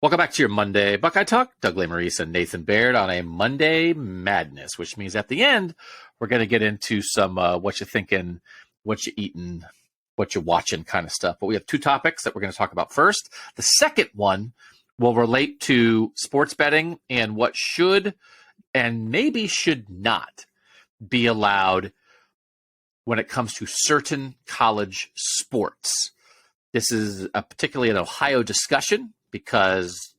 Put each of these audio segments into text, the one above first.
Welcome back to your Monday Buckeye Talk. Doug Maurice and Nathan Baird on a Monday Madness, which means at the end, we're going to get into some what you're thinking, what you're eating, what you're watching kind of stuff. But we have two topics that we're going to talk about first. The second one will relate to sports betting and what should and maybe should not be allowed when it comes to certain college sports. This is particularly an Ohio discussion, because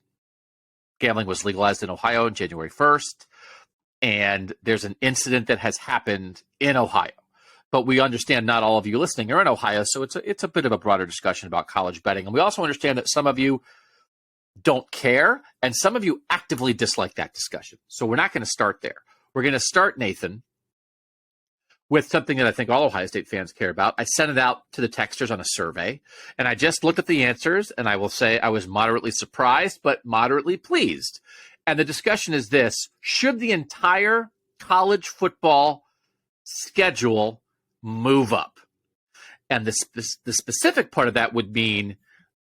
gambling was legalized in Ohio on January 1st, and there's an incident that has happened in Ohio. But we understand not all of you listening are in Ohio, so it's a bit of a broader discussion about college betting. And we also understand that some of you don't care, and some of you actively dislike that discussion. So we're not going to start there. We're going to start, Nathan, with something that I think all Ohio State fans care about. I sent it out to the texters on a survey, and I just looked at the answers, and I will say I was moderately surprised, but moderately pleased. And the discussion is this: should the entire college football schedule move up? And the specific part of that would mean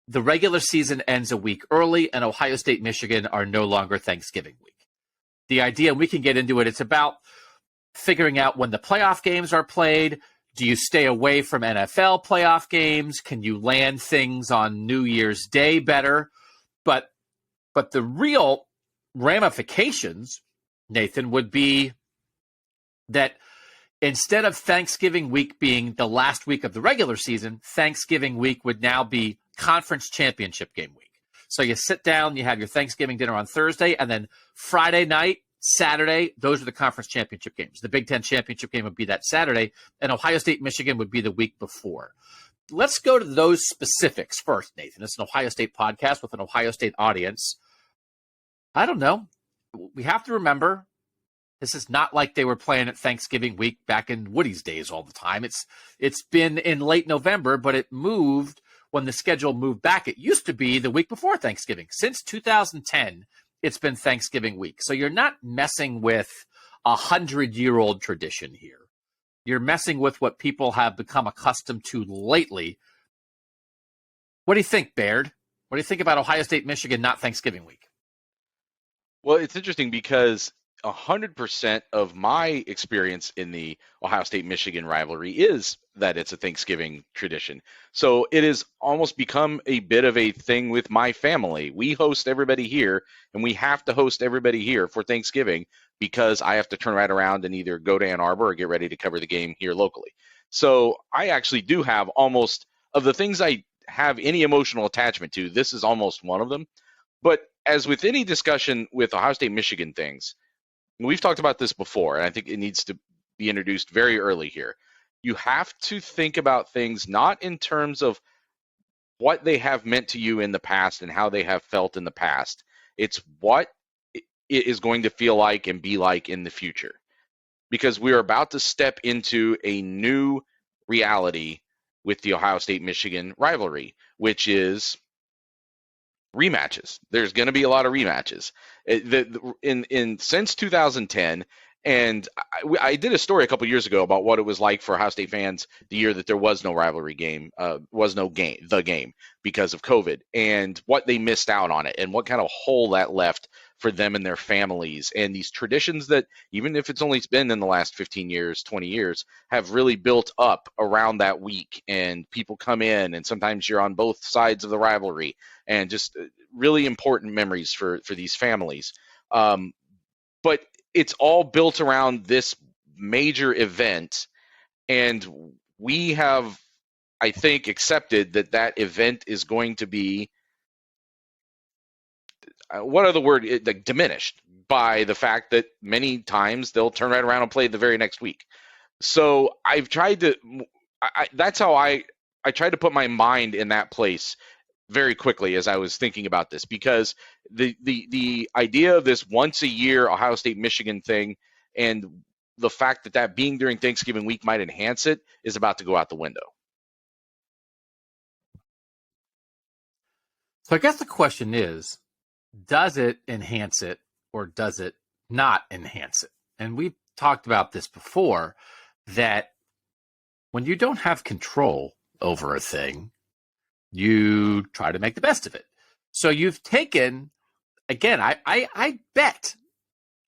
the regular season ends a week early, and Ohio State, Michigan are no longer Thanksgiving week. The idea, we can get into it, it's about figuring out when the playoff games are played. Do you stay away from NFL playoff games? Can you land things on New Year's Day better? But the real ramifications, Nathan, would be that instead of Thanksgiving week being the last week of the regular season, Thanksgiving week would now be conference championship game week. So you sit down, you have your Thanksgiving dinner on Thursday, and then Friday night, Saturday, those are the conference championship games. The Big Ten championship game would be that Saturday, and Ohio State, Michigan would be the week before. Let's go to those specifics first, Nathan. It's an Ohio State podcast with an Ohio State audience. I don't know. We have to remember, this is not like they were playing at Thanksgiving week back in Woody's days all the time. It's been in late November, but it moved when the schedule moved back. It used to be the week before Thanksgiving. Since 2010, it's been Thanksgiving week. So you're not messing with 100-year-old tradition here. You're messing with what people have become accustomed to lately. What do you think, Baird? What do you think about Ohio State, Michigan, not Thanksgiving week? Well, it's interesting because 100% of my experience in the Ohio State-Michigan rivalry is that it's a Thanksgiving tradition. So it has almost become a bit of a thing with my family. We host everybody here, and we have to host everybody here for Thanksgiving because I have to turn right around and either go to Ann Arbor or get ready to cover the game here locally. So I actually do have almost, of the things I have any emotional attachment to, this is almost one of them. But as with any discussion with Ohio State-Michigan things, we've talked about this before, and I think it needs to be introduced very early here. You have to think about things not in terms of what they have meant to you in the past and how they have felt in the past. It's what it is going to feel like and be like in the future. Because we are about to step into a new reality with the Ohio State-Michigan rivalry, which is rematches. There's going to be a lot of rematches since 2010. And I did a story a couple years ago about what it was like for Ohio State fans the year that there was no rivalry game, the game because of COVID, and what they missed out on it and what kind of hole that left for them and their families. And these traditions that, even if it's only been in the last 15 years, 20 years, have really built up around that week. And people come in, and sometimes you're on both sides of the rivalry, and just really important memories for these families. But it's all built around this major event, and we have, I think, accepted that event is going to be, diminished by the fact that many times they'll turn right around and play the very next week. So I've tried to, that's how I tried to put my mind in that place very quickly as I was thinking about this, because the idea of this once a year Ohio State Michigan thing and the fact that being during Thanksgiving week might enhance it is about to go out the window. So I guess the question is, does it enhance it or does it not enhance it? And we've talked about this before, that when you don't have control over a thing, you try to make the best of it. So you've taken, again, I bet,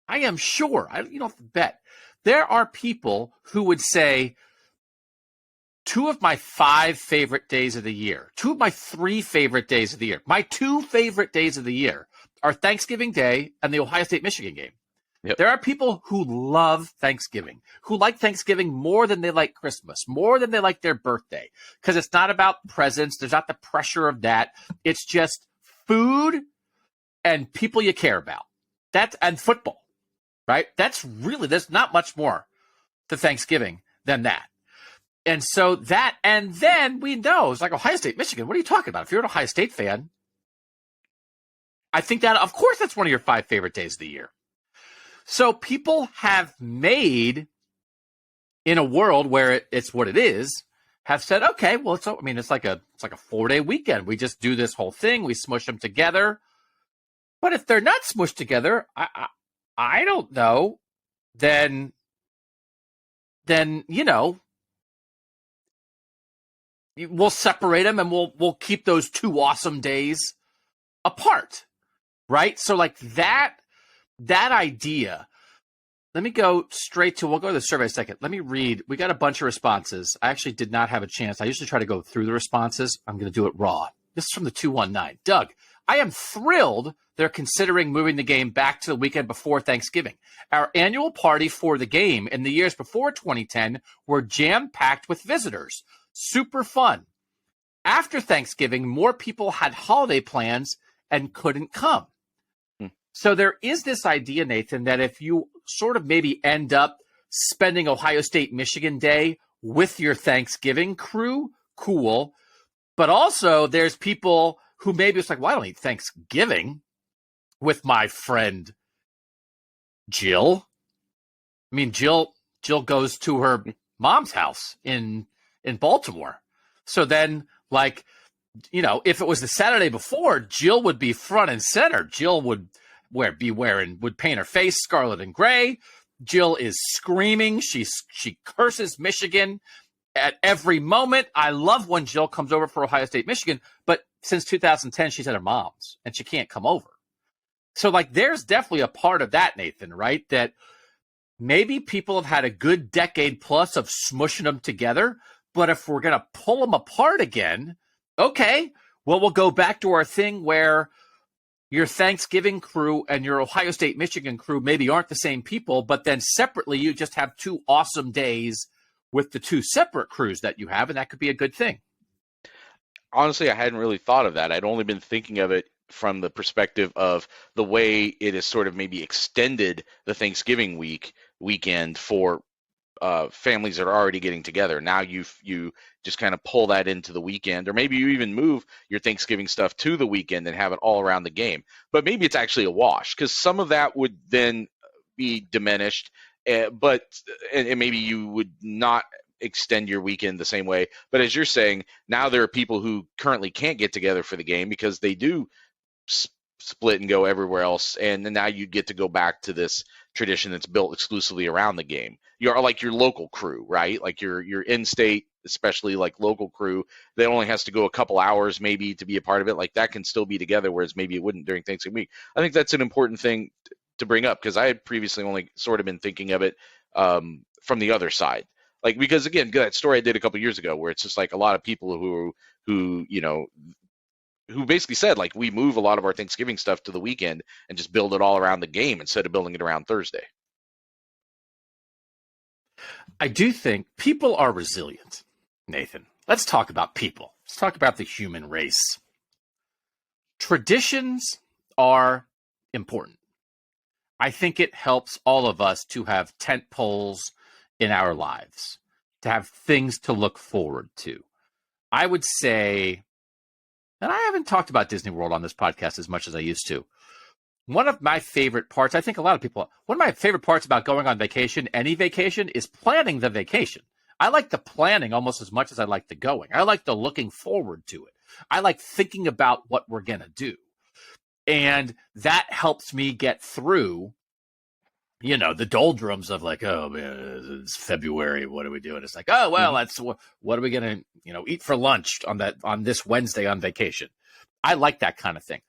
I am sure, you don't have to bet, there are people who would say, 2 of my 5 favorite days of the year, 2 of my 3 favorite days of the year, my 2 favorite days of the year are Thanksgiving Day and the Ohio State-Michigan game. Yep. There are people who love Thanksgiving, who like Thanksgiving more than they like Christmas, more than they like their birthday, because it's not about presents. There's not the pressure of that. It's just food and people you care about. And football, right? There's not much more to Thanksgiving than that. And so and then we know, it's like Ohio State, Michigan. What are you talking about? If you're an Ohio State fan, I think that, of course, that's one of your 5 favorite days of the year. So people have made, in a world where it's what it is, have said, okay, well, it's like a 4-day weekend. We just do this whole thing. We smush them together. But if they're not smushed together, I don't know, then we'll separate them and we'll keep those 2 awesome days apart, right? So like that idea. Let me go we'll go to the survey in a second. Let me read. We got a bunch of responses. I actually did not have a chance. I usually try to go through the responses. I'm going to do it raw. This is from the 219. Doug, I am thrilled they're considering moving the game back to the weekend before Thanksgiving. Our annual party for the game in the years before 2010 were jam-packed with visitors. Super fun. After Thanksgiving, more people had holiday plans and couldn't come. So there is this idea, Nathan, that if you sort of maybe end up spending Ohio State, Michigan Day with your Thanksgiving crew, cool. But also there's people who maybe it's like, well, I don't eat Thanksgiving with my friend Jill. I mean, Jill goes to her mom's house in Baltimore. So then, like, if it was the Saturday before, Jill would be front and center. Jill would paint her face scarlet and gray. Jill is screaming. She curses Michigan at every moment. I love when Jill comes over for Ohio State, Michigan, but since 2010, she's at her mom's and she can't come over. So like, there's definitely a part of that, Nathan, right? That maybe people have had a good decade plus of smushing them together, but if we're going to pull them apart again, okay, well, we'll go back to our thing where your Thanksgiving crew and your Ohio State, Michigan crew maybe aren't the same people, but then separately you just have 2 awesome days with the 2 separate crews that you have, and that could be a good thing. Honestly, I hadn't really thought of that. I'd only been thinking of it from the perspective of the way it has sort of maybe extended the Thanksgiving weekend for families that are already getting together. Now you just kind of pull that into the weekend, or maybe you even move your Thanksgiving stuff to the weekend and have it all around the game. But maybe it's actually a wash, because some of that would then be diminished, but maybe you would not extend your weekend the same way. But as you're saying, now there are people who currently can't get together for the game because they do split and go everywhere else, and now you get to go back to this tradition that's built exclusively around the game. You're like your local crew, right? Like your in-state, especially like local crew, that only has to go a couple hours maybe to be a part of it. Like that can still be together, whereas maybe it wouldn't during Thanksgiving week. I think that's an important thing to bring up, because I had previously only sort of been thinking of it from the other side. Like, because again, that story I did a couple years ago where it's just like a lot of people who basically said, like, we move a lot of our Thanksgiving stuff to the weekend and just build it all around the game instead of building it around Thursday. I do think people are resilient, Nathan. Let's talk about people. Let's talk about the human race. Traditions are important. I think it helps all of us to have tent poles in our lives, to have things to look forward to. I would say, and I haven't talked about Disney World on this podcast as much as I used to. One of my favorite parts, I think a lot of people, one of my favorite parts about going on vacation, any vacation, is planning the vacation. I like the planning almost as much as I like the going. I like the looking forward to it. I like thinking about what we're going to do. And that helps me get through, the doldrums of like, oh man, it's February. What are we doing? It's like, oh, well, what are we going to, eat for lunch on this Wednesday on vacation? I like that kind of thing.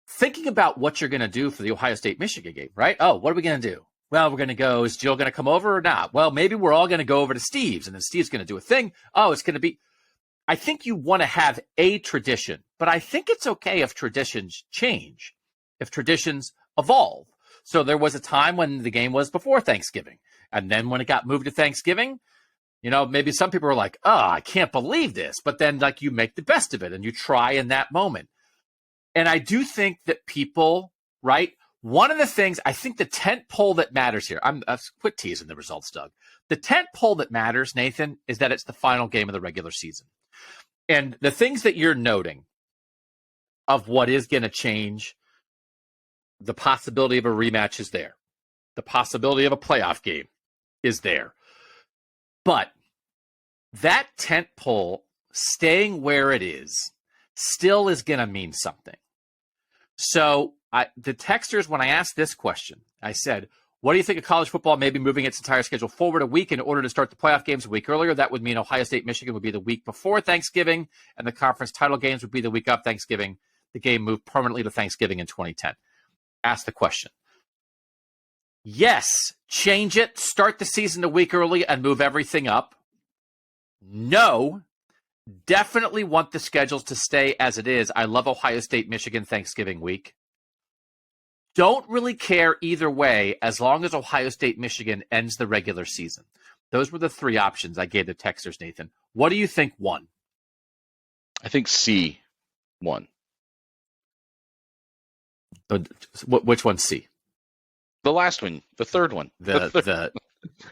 thinking about what you're going to do for the Ohio State-Michigan game, right? Oh, what are we going to do? Well, we're going to go, is Jill going to come over or not? Well, maybe we're all going to go over to Steve's, and then Steve's going to do a thing. Oh, it's going to be, I think you want to have a tradition, but I think it's okay if traditions change, if traditions evolve. So there was a time when the game was before Thanksgiving. And then when it got moved to Thanksgiving, maybe some people were like, oh, I can't believe this. But then like you make the best of it and you try in that moment. And I do think that people, right? One of the things, I think the tent pole that matters here, I'm quit teasing the results, Doug. The tent pole that matters, Nathan, is that it's the final game of the regular season. And the things that you're noting of what is going to change, the possibility of a rematch is there. The possibility of a playoff game is there. But that tent pole staying where it is still is going to mean something. So the texters, when I asked this question, I said, what do you think of college football maybe moving its entire schedule forward a week in order to start the playoff games a week earlier? That would mean Ohio State, Michigan would be the week before Thanksgiving, and the conference title games would be the week of Thanksgiving. The game moved permanently to Thanksgiving in 2010. Ask the question. Yes, change it, start the season a week early and move everything up. No, definitely want the schedules to stay as it is. I love Ohio State, Michigan Thanksgiving week. Don't really care either way as long as Ohio State, Michigan ends the regular season. Those were the three options I gave the texters, Nathan. What do you think won? I think C won. Which one's C? The last one, the third one. The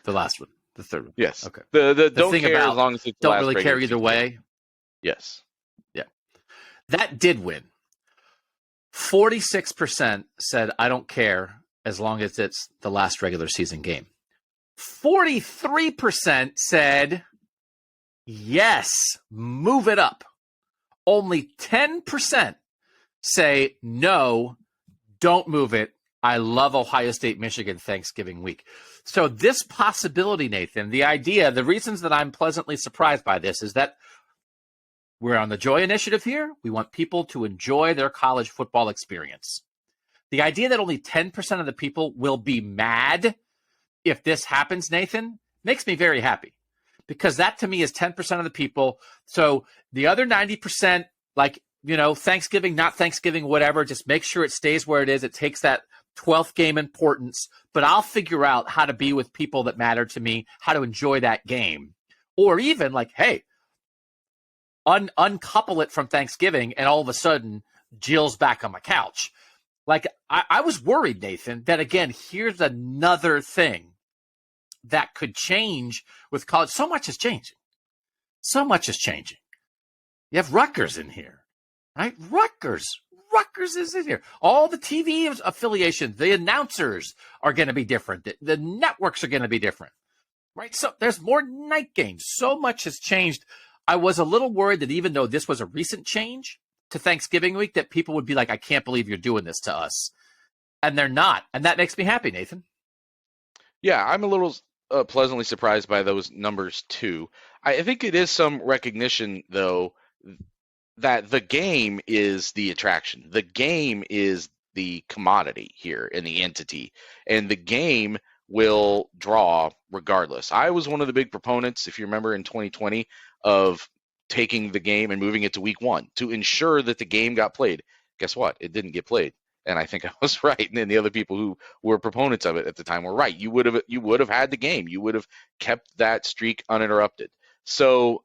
last one, the third one. Yes. Okay. The don't thing care about as long as it's don't really care either way. Yes. Yeah. That did win. 46% said, I don't care as long as it's the last regular season game. 43% said, yes, move it up. Only 10% say, no, don't move it. I love Ohio State, Michigan Thanksgiving week. So this possibility, Nathan, the idea, the reasons that I'm pleasantly surprised by this is that we're on the Joy Initiative here. We want people to enjoy their college football experience. The idea that only 10% of the people will be mad if this happens, Nathan, makes me very happy because that to me is 10% of the people. So the other 90%, like, Thanksgiving, not Thanksgiving, whatever, just make sure it stays where it is. It takes that 12th game importance, but I'll figure out how to be with people that matter to me, how to enjoy that game. Or even like, hey, uncouple it from Thanksgiving, and all of a sudden, Jill's back on my couch. Like, I was worried, Nathan, that, again, here's another thing that could change with college. So much is changing. So much is changing. You have Rutgers in here, right? Rutgers is in here. All the TV affiliations, the announcers are going to be different. The networks are going to be different, right? So there's more night games. So much has changed. I was a little worried that even though this was a recent change to Thanksgiving week, that people would be like, I can't believe you're doing this to us. And they're not. And that makes me happy, Nathan. Yeah, I'm a little pleasantly surprised by those numbers too. I think it is some recognition, though, that the game is the attraction. The game is the commodity here in the entity. And the game will draw regardless. I was one of the big proponents, if you remember, in 2020 of taking the game and moving it to week 1 to ensure that the game got played. Guess what? It didn't get played. And I think I was right. And then the other people who were proponents of it at the time were right. You would have had the game. You would have kept that streak uninterrupted. So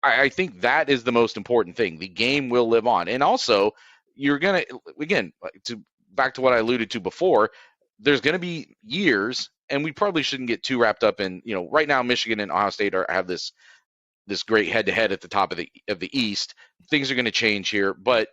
I think that is the most important thing. The game will live on. And also, you're going to, again, back to what I alluded to before, there's going to be years, and we probably shouldn't get too wrapped up in, right now Michigan and Ohio State have this great head-to-head at the top of the East. Things are going to change here, but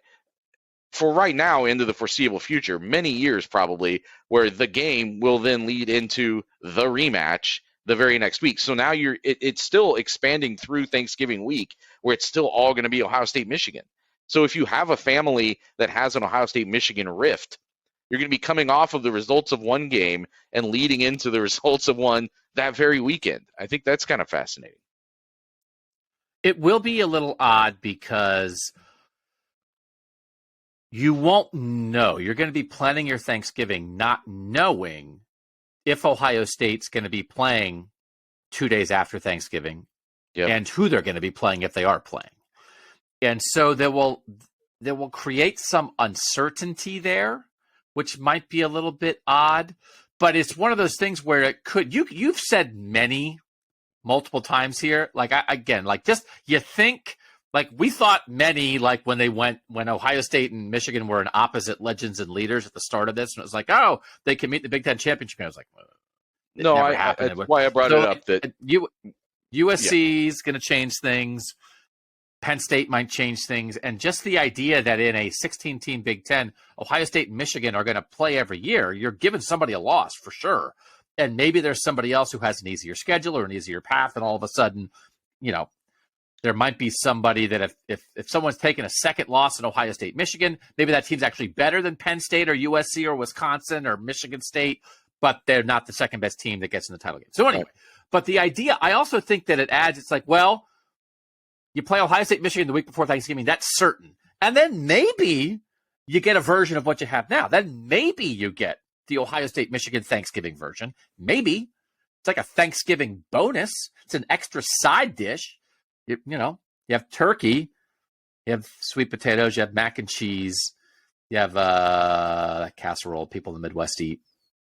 for right now, into the foreseeable future, many years probably, where the game will then lead into the rematch the very next week. So now it's still expanding through Thanksgiving week, where it's still all going to be Ohio State, Michigan. So if you have a family that has an Ohio State, Michigan rift, you're going to be coming off of the results of one game and leading into the results of one that very weekend. I think that's kind of fascinating. It will be a little odd because You won't know. You're going to be planning your Thanksgiving not knowing if Ohio State's going to be playing 2 days after Thanksgiving Yep. and who they're going to be playing if they are playing. And so there will create some uncertainty there, which might be a little bit odd, but it's one of those things where it could, you've said multiple times here, like just you think, like we thought many, like when Ohio State and Michigan were in opposite legends and leaders at the start of this, and it was like, oh, they can meet the Big Ten championship game. I was like, well, it never happened. That's why I brought it up. That USC is going to change things. Penn State might change things. And just the idea that in a 16-team Big Ten, Ohio State and Michigan are going to play every year, you're giving somebody a loss for sure. And maybe there's somebody else who has an easier schedule or an easier path, and all of a sudden, there might be somebody that if someone's taken a second loss in Ohio State, Michigan, maybe that team's actually better than Penn State or USC or Wisconsin or Michigan State, but they're not the second best team that gets in the title game. So anyway, But the idea, I also think that it adds, it's like, well, you play Ohio State, Michigan the week before Thanksgiving, that's certain. And then maybe you get a version of what you have now. Then maybe you get the Ohio State, Michigan Thanksgiving version. Maybe. It's like a Thanksgiving bonus. It's an extra side dish. You have turkey, you have sweet potatoes, you have mac and cheese, you have that casserole people in the Midwest eat.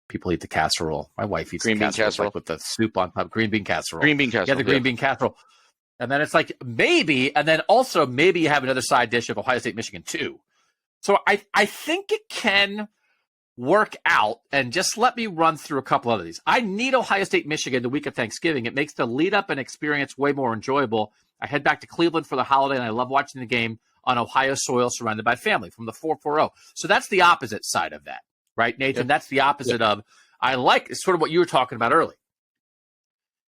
People eat the casserole. My wife eats green the bean casserole like with the soup on top. Green bean casserole. Yeah, the green bean casserole. And then it's like maybe, and then also maybe you have another side dish of Ohio State, Michigan too. So I think it can work out, and just let me run through a couple of these. I need Ohio State, Michigan the week of Thanksgiving. It makes the lead up and experience way more enjoyable. I head back to Cleveland for the holiday, and I love watching the game on Ohio soil surrounded by family from the 440. So that's the opposite side of that, right, Nathan? Yep. That's the opposite of, I like, it's sort of what you were talking about earlier.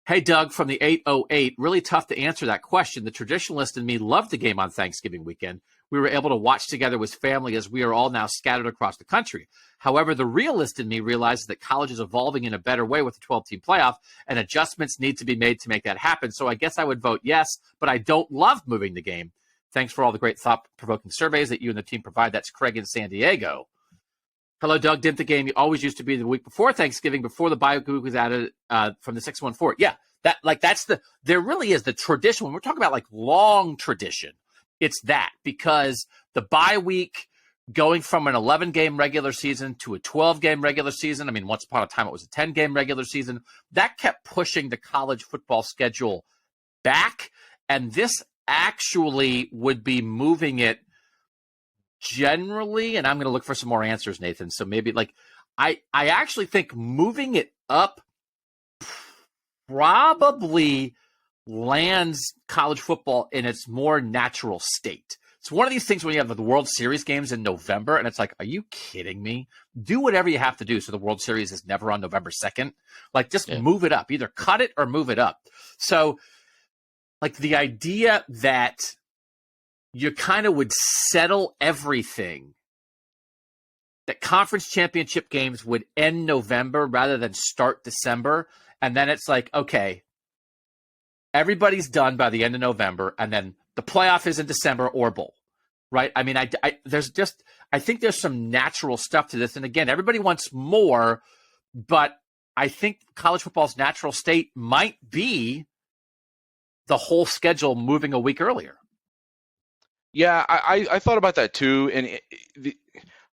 Hey, Doug, from the 808, really tough to answer that question. The traditionalist in me loved the game on Thanksgiving weekend. We were able to watch together with family as we are all now scattered across the country. However, the realist in me realizes that college is evolving in a better way with the 12-team playoff, and adjustments need to be made to make that happen. So I guess I would vote yes, but I don't love moving the game. Thanks for all the great thought-provoking surveys that you and the team provide. That's Craig in San Diego. Hello, Doug. Didn't the game always used to be the week before Thanksgiving, before the bye week was added from the 614? Yeah, there really is the tradition. When we're talking about like long tradition, it's that, because the bye week going from an 11-game regular season to a 12-game regular season. I mean, once upon a time it was a 10-game regular season. That kept pushing the college football schedule back, and this actually would be moving it generally, and I'm going to look for some more answers, Nathan. So maybe I actually think moving it up probably lands college football in its more natural state. It's one of these things when you have the World Series games in November, and it's like, are you kidding me? Do whatever you have to do so the World Series is never on November 2nd. Move it up. Either cut it or move it up. So, the idea that you kind of would settle everything, that conference championship games would end November rather than start December. And then it's like, okay, everybody's done by the end of November, and then the playoff is in December or bowl, right? I mean, I think there's some natural stuff to this. And again, everybody wants more, but I think college football's natural state might be the whole schedule moving a week earlier. Yeah, I thought about that too. And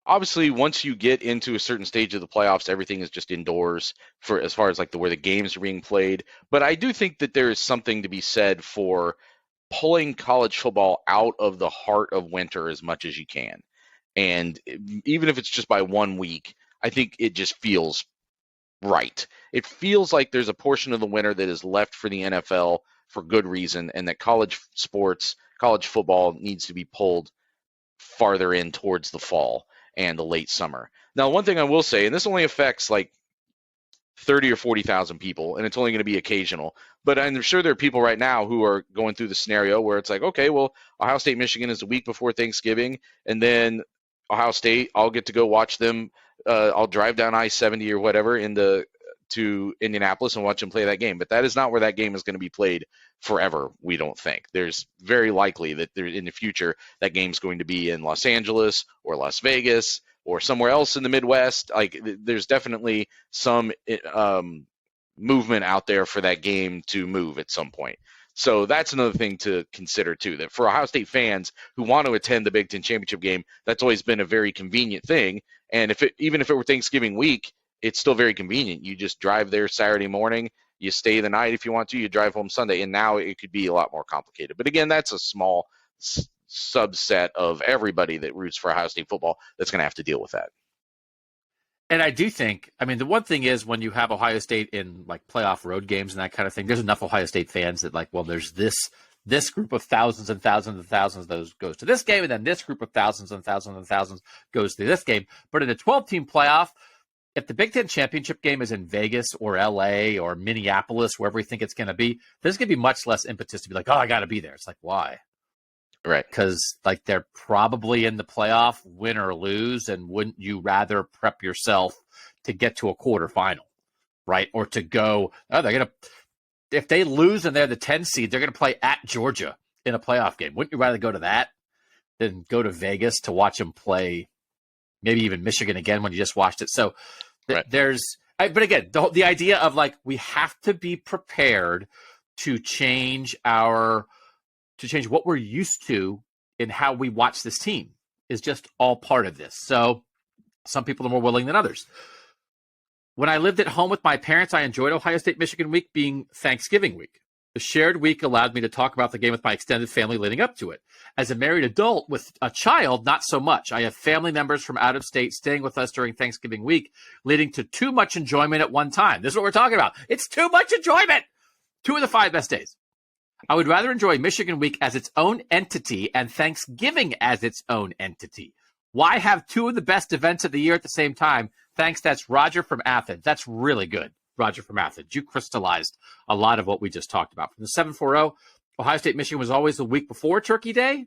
obviously, once you get into a certain stage of the playoffs, everything is just indoors for as far as where the games are being played. But I do think that there is something to be said for pulling college football out of the heart of winter as much as you can. And even if it's just by 1 week, I think it just feels right. It feels like there's a portion of the winter that is left for the NFL for good reason, and that college sports, college football needs to be pulled farther in towards the fall and the late summer. Now, one thing I will say, and this only affects 30 or 40,000 people, and it's only going to be occasional, but I'm sure there are people right now who are going through the scenario where it's like, okay, well, Ohio State, Michigan is a week before Thanksgiving, and then Ohio State, I'll get to go watch them. I'll drive down I-70 or whatever into to Indianapolis and watch them play that game. But that is not where that game is going to be played forever, we don't think. There's very likely that there, in the future, that game's going to be in Los Angeles or Las Vegas or somewhere else in the Midwest. Like, there's definitely some movement out there for that game to move at some point. So that's another thing to consider, too, that for Ohio State fans who want to attend the Big Ten championship game, that's always been a very convenient thing. And even if it were Thanksgiving week, it's still very convenient. You just drive there Saturday morning, you stay the night if you want to, you drive home Sunday. And now it could be a lot more complicated. But again, that's a small subset of everybody that roots for Ohio State football that's going to have to deal with that. And I do think, I mean, the one thing is when you have Ohio State in like playoff road games and that kind of thing, there's enough Ohio State fans that like, well, there's this group of thousands and thousands and thousands that goes to this game, and then this group of thousands and thousands and thousands goes to this game. But in a 12-team playoff, if the Big Ten championship game is in Vegas or LA or Minneapolis, wherever we think it's going to be, there's going to be much less impetus to be like, oh, I got to be there. It's like, why? Right. Because like they're probably in the playoff, win or lose, and wouldn't you rather prep yourself to get to a quarterfinal, right? Or to go, oh, they're going to, if they lose and they're the 10 seed, they're going to play at Georgia in a playoff game. Wouldn't you rather go to that than go to Vegas to watch them play maybe even Michigan again when you just watched it? So right. But again, the idea of like, we have to be prepared to change what we're used to in how we watch this team is just all part of this. So some people are more willing than others. When I lived at home with my parents, I enjoyed Ohio State Michigan week being Thanksgiving week. The shared week allowed me to talk about the game with my extended family leading up to it. As a married adult with a child, not so much. I have family members from out of state staying with us during Thanksgiving week, leading to too much enjoyment at one time. This is what we're talking about. It's too much enjoyment. 2 of the 5 best days. I would rather enjoy Michigan week as its own entity and Thanksgiving as its own entity. Why have 2 of the best events of the year at the same time? Thanks. That's Roger from Athens. That's really good. Roger from Athens. You crystallized a lot of what we just talked about. From the 740, Ohio State, Michigan was always the week before Turkey Day.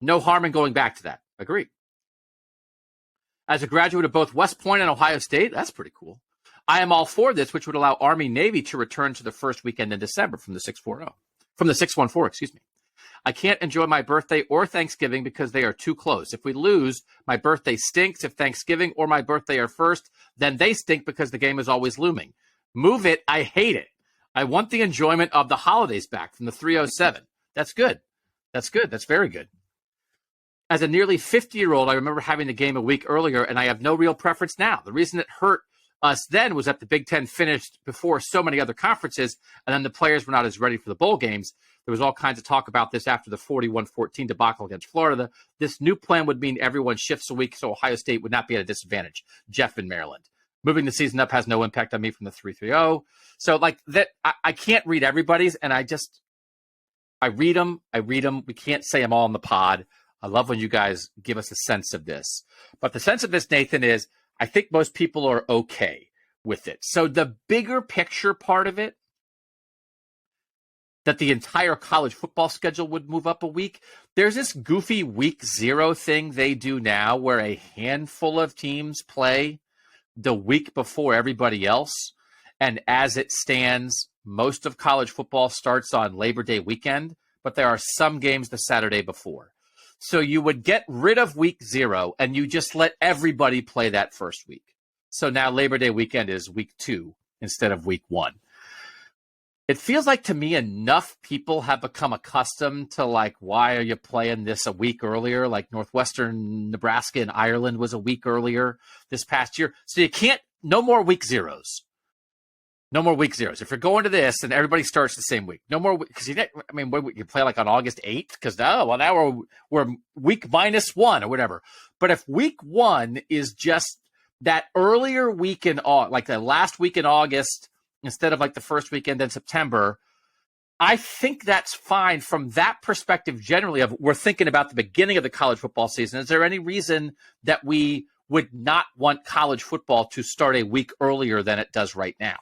No harm in going back to that. Agree. As a graduate of both West Point and Ohio State, that's pretty cool. I am all for this, which would allow Army Navy to return to the first weekend in December from the 614, excuse me. I can't enjoy my birthday or Thanksgiving because they are too close. If we lose, my birthday stinks. If Thanksgiving or my birthday are first, then they stink because the game is always looming. Move it. I hate it. I want the enjoyment of the holidays back from the 307. That's good. That's good. That's very good. As a nearly 50-year-old, I remember having the game a week earlier, and I have no real preference now. The reason it hurt us then was that the Big Ten finished before so many other conferences, and then the players were not as ready for the bowl games. There was all kinds of talk about this after the 41-14 debacle against Florida. This new plan would mean everyone shifts a week, so Ohio State would not be at a disadvantage. Jeff in Maryland. Moving the season up has no impact on me from the 330. So like that, I can't read everybody's, and I read them. We can't say them all in the pod. I love when you guys give us a sense of this. But the sense of this, Nathan, is I think most people are okay with it. So the bigger picture part of it, that the entire college football schedule would move up a week. There's this goofy week 0 thing they do now where a handful of teams play the week before everybody else. And as it stands, most of college football starts on Labor Day weekend, but there are some games the Saturday before. So you would get rid of week 0 and you just let everybody play that first week. So now Labor Day weekend is week 2 instead of week 1. It feels like to me enough people have become accustomed to like, why are you playing this a week earlier? Like Northwestern, Nebraska, and Ireland was a week earlier this past year. So you can't, no more week 0s. No more week 0s. If you're going to this and everybody starts the same week, no more, because you play like on August 8th? Because now we're week -1 or whatever. But if week 1 is just that earlier week in, like the last week in August, instead of like the first weekend in September, I think that's fine from that perspective generally of we're thinking about the beginning of the college football season. Is there any reason that we would not want college football to start a week earlier than it does right now?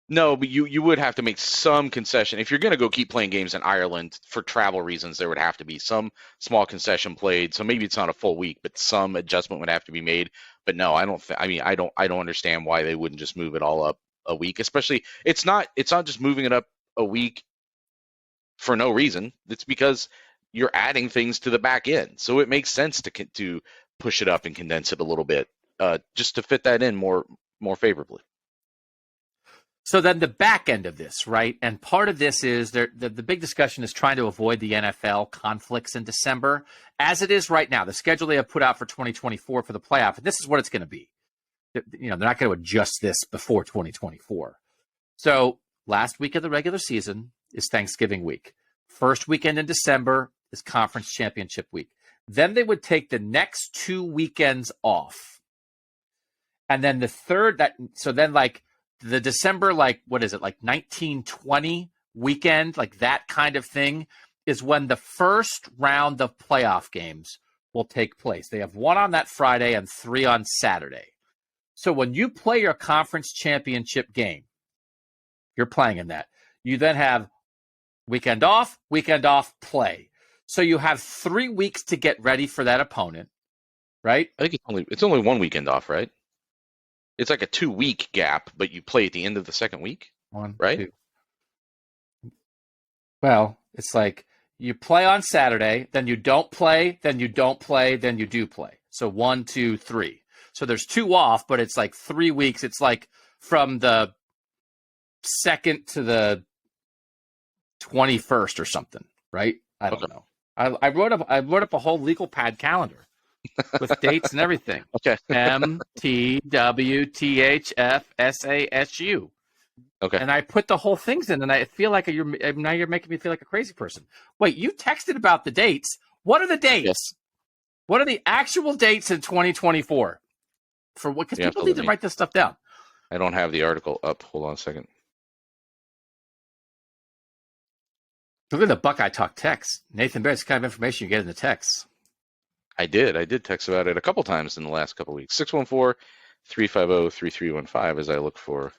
No, but you would have to make some concession. If you're going to go keep playing games in Ireland for travel reasons, there would have to be some small concession played. So maybe it's not a full week, but some adjustment would have to be made. But no, I don't. I don't understand why they wouldn't just move it all up a week. Especially, it's not just moving it up a week for no reason. It's because you're adding things to the back end, so it makes sense to push it up and condense it a little bit, just to fit that in more favorably. So then the back end of this, right? And part of this is the big discussion is trying to avoid the NFL conflicts in December. As it is right now, the schedule they have put out for 2024 for the playoff, and this is what it's going to be. They're not going to adjust this before 2024. So last week of the regular season is Thanksgiving week. First weekend in December is conference championship week. Then they would take the next 2 weekends off. And then the third, so then like the December, like, what is it, like 1920 weekend, like that kind of thing, is when the first round of playoff games will take place. They have 1 on that Friday and 3 on Saturday. So when you play your conference championship game, you're playing in that. You then have weekend off, play. So you have 3 weeks to get ready for that opponent, right? I think it's only 1 weekend off, right? It's like a 2-week gap, but you play at the end of the second week, right? 2. Well, it's like you play on Saturday, then you don't play, then you don't play, then you do play. So 1, 2, 3. So there's 2 off, but it's like 3 weeks. It's like from the 2nd to the 21st or something, right? I don't know. I wrote up a whole legal pad calendar with dates and everything. Okay. MTWTHFSASU. Okay. And I put the whole things in, and I feel like you're making me feel like a crazy person. Wait, you texted about the dates. What are the dates? Yes. What are the actual dates in 2024? For what? Because people need to write this stuff down. I don't have the article up. Hold on a second. Look at the Buckeye Talk text. Nathan Bear, it's the kind of information you get in the text. I did text about it a couple times in the last couple weeks. 614-350-3315 as I look for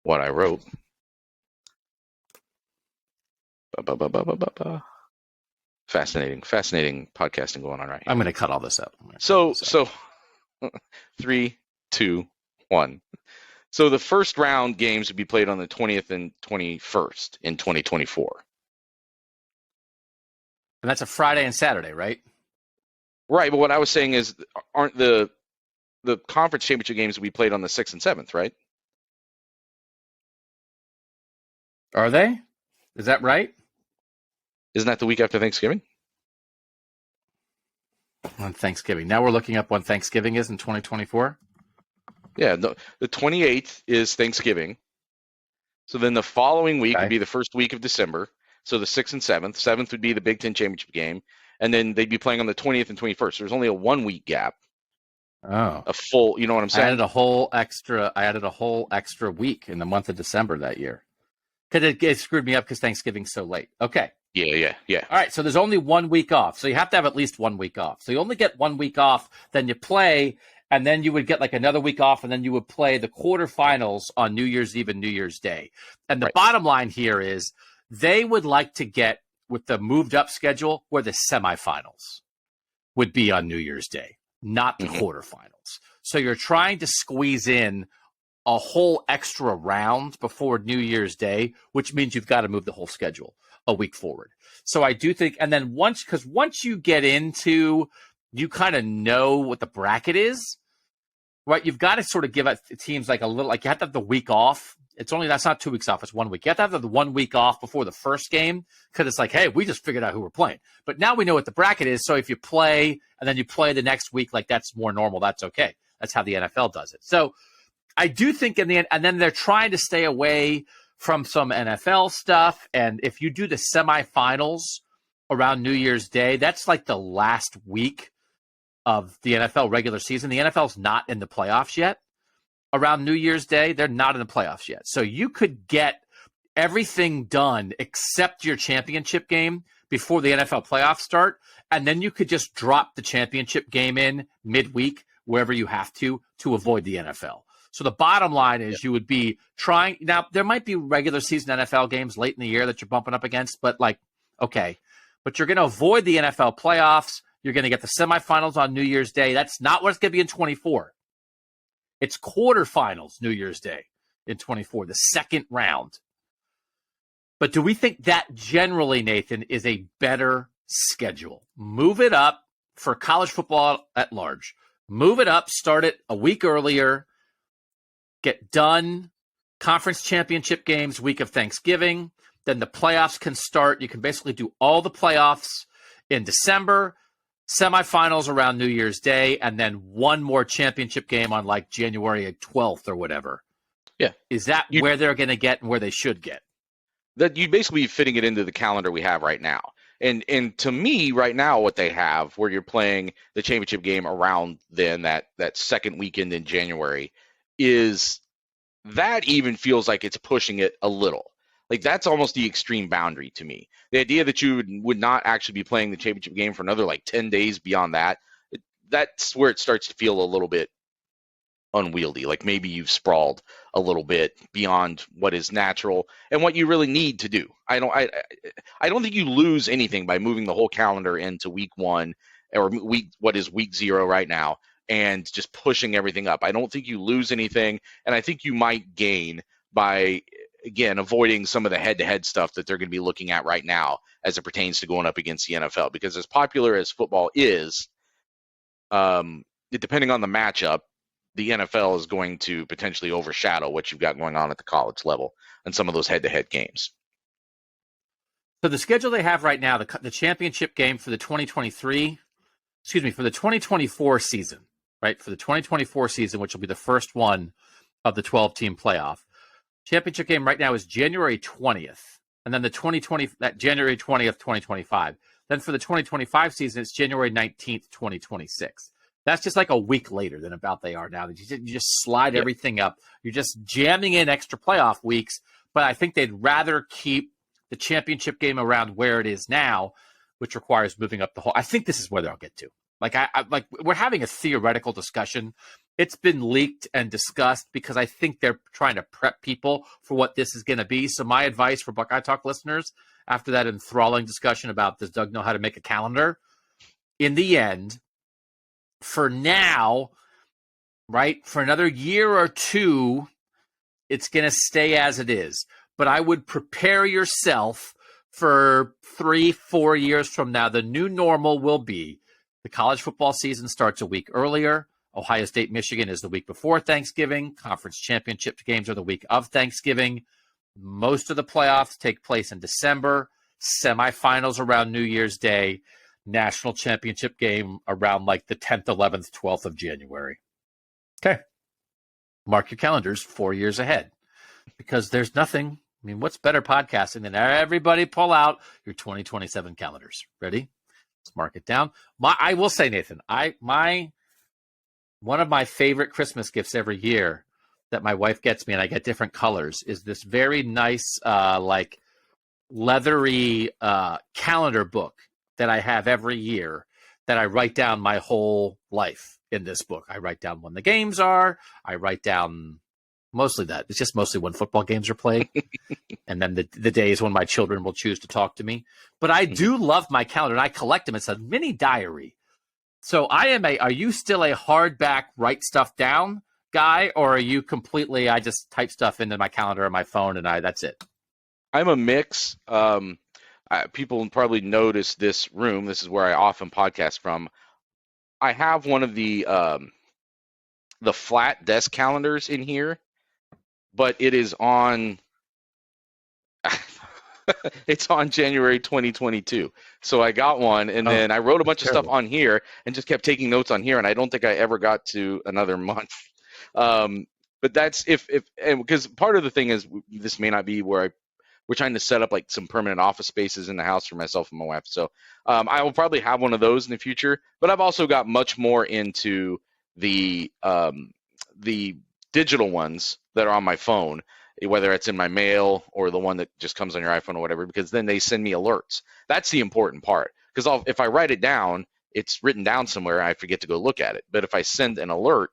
what I wrote. Fascinating podcasting going on right here. I'm going to cut all this out. So 3, 2, 1. So the first round games would be played on the 20th and 21st in 2024. And that's a Friday and Saturday, right? Right, but what I was saying is, aren't the conference championship games will be played on the 6th and 7th, right? Are they? Is that right? Isn't that the week after Thanksgiving? On Thanksgiving. Now we're looking up when Thanksgiving is in 2024. Yeah, the 28th is Thanksgiving. So then the following week would be the first week of December. So the 6th and 7th. 7th would be the Big Ten championship game. And then they'd be playing on the 20th and 21st. There's only a 1 week gap. Oh. A full, you know what I'm saying? I added a whole extra week in the month of December that year. Because it screwed me up because Thanksgiving's so late. Okay. Yeah. All right, so there's only 1 week off. So you have to have at least 1 week off. So you only get 1 week off, then you play, and then you would get like another week off, and then you would play the quarterfinals on New Year's Eve and New Year's Day. And the bottom line here is they would like to get, with the moved up schedule, where the semifinals would be on New Year's Day, not the quarterfinals. So you're trying to squeeze in a whole extra round before New Year's Day, which means you've got to move the whole schedule a week forward. So I do think, and then once you get into, you kind of know what the bracket is, right? You've got to sort of give teams like a little, like you have to have the week off. That's not 2 weeks off. It's 1 week. You have to have the 1 week off before the first game because it's like, hey, we just figured out who we're playing. But now we know what the bracket is. So if you play and then you play the next week, like that's more normal. That's okay. That's how the NFL does it. So I do think in the end, and then they're trying to stay away from some NFL stuff. And if you do the semifinals around New Year's Day, that's like the last week of the NFL regular season. The NFL's not in the playoffs yet. Around New Year's Day, they're not in the playoffs yet. So you could get everything done except your championship game before the NFL playoffs start, and then you could just drop the championship game in midweek wherever you have to avoid the NFL. So the bottom line is you would be trying. Now, there might be regular season NFL games late in the year that you're bumping up against, but okay. But you're going to avoid the NFL playoffs. You're going to get the semifinals on New Year's Day. That's not what it's going to be in 24. It's quarterfinals New Year's Day in 24, the second round. But do we think that generally, Nathan, is a better schedule? Move it up for college football at large. Move it up, start it a week earlier, get done, conference championship games week of Thanksgiving. Then the playoffs can start. You can basically do all the playoffs in December, semifinals around New Year's Day, and then one more championship game on like January 12th or whatever. Yeah. Is that where they're going to get and where they should get? That you basically be fitting it into the calendar we have right now. And to me, right now, what they have, where you're playing the championship game around then that second weekend in January, is that even feels like it's pushing it a little. Like that's almost the extreme boundary to me. The idea that you would not actually be playing the championship game for another like 10 days beyond that, that's where it starts to feel a little bit unwieldy. Like maybe you've sprawled a little bit beyond what is natural and what you really need to do. I don't think you lose anything by moving the whole calendar into week 1 or what is week 0 right now and just pushing everything up. I don't think you lose anything, and I think you might gain by, again, avoiding some of the head-to-head stuff that they're going to be looking at right now as it pertains to going up against the NFL. Because as popular as football is, depending on the matchup, the NFL is going to potentially overshadow what you've got going on at the college level and some of those head-to-head games. So the schedule they have right now, the championship game for the 2024 season, right? For the 2024 season, which will be the first one of the 12-team playoff. Championship game right now is January 20th. And then January 20th, 2025. Then for the 2025 season, it's January 19th, 2026. That's just like a week later than about they are now. You just slide everything up. You're just jamming in extra playoff weeks. But I think they'd rather keep the championship game around where it is now, which requires moving up the whole. I think this is where they'll get to. Like we're having a theoretical discussion. It's been leaked and discussed because I think they're trying to prep people for what this is going to be. So my advice for Buckeye Talk listeners, after that enthralling discussion about does Doug know how to make a calendar, in the end, for now, right, for another year or two, it's going to stay as it is. But I would prepare yourself for 3-4 years from now. The new normal will be the college football season starts a week earlier. Ohio State, Michigan is the week before Thanksgiving. Conference championship games are the week of Thanksgiving. Most of the playoffs take place in December. Semifinals around New Year's Day. National championship game around like the 10th, 11th, 12th of January. Okay. Mark your calendars 4 years ahead because there's nothing. I mean, what's better podcasting than everybody pull out your 2027 calendars? Ready? Let's mark it down. I will say, Nathan, one of my favorite Christmas gifts every year that my wife gets me, and I get different colors, is this very nice, like leathery calendar book that I have every year that I write down my whole life in this book. I write down when the games are. I write down mostly that. It's just mostly when football games are played. And then the days when my children will choose to talk to me. But I do love my calendar, and I collect them. It's a mini diary. So are you still a hardback write stuff down guy, or are you completely, I just type stuff into my calendar on my phone and that's it? I'm a mix. People probably notice this room. This is where I often podcast from. I have one of the flat desk calendars in here, but it is on. It's on January 2022. So I got one, and then I wrote a bunch of stuff on here and just kept taking notes on here, and I don't think I ever got to another month. But that's because part of the thing is this may not be where we're trying to set up like some permanent office spaces in the house for myself and my wife. So I will probably have one of those in the future. But I've also got much more into the digital ones that are on my phone, whether it's in my mail or the one that just comes on your iPhone or whatever, because then they send me alerts. That's the important part. Because if I write it down, it's written down somewhere, I forget to go look at it. But if I send an alert,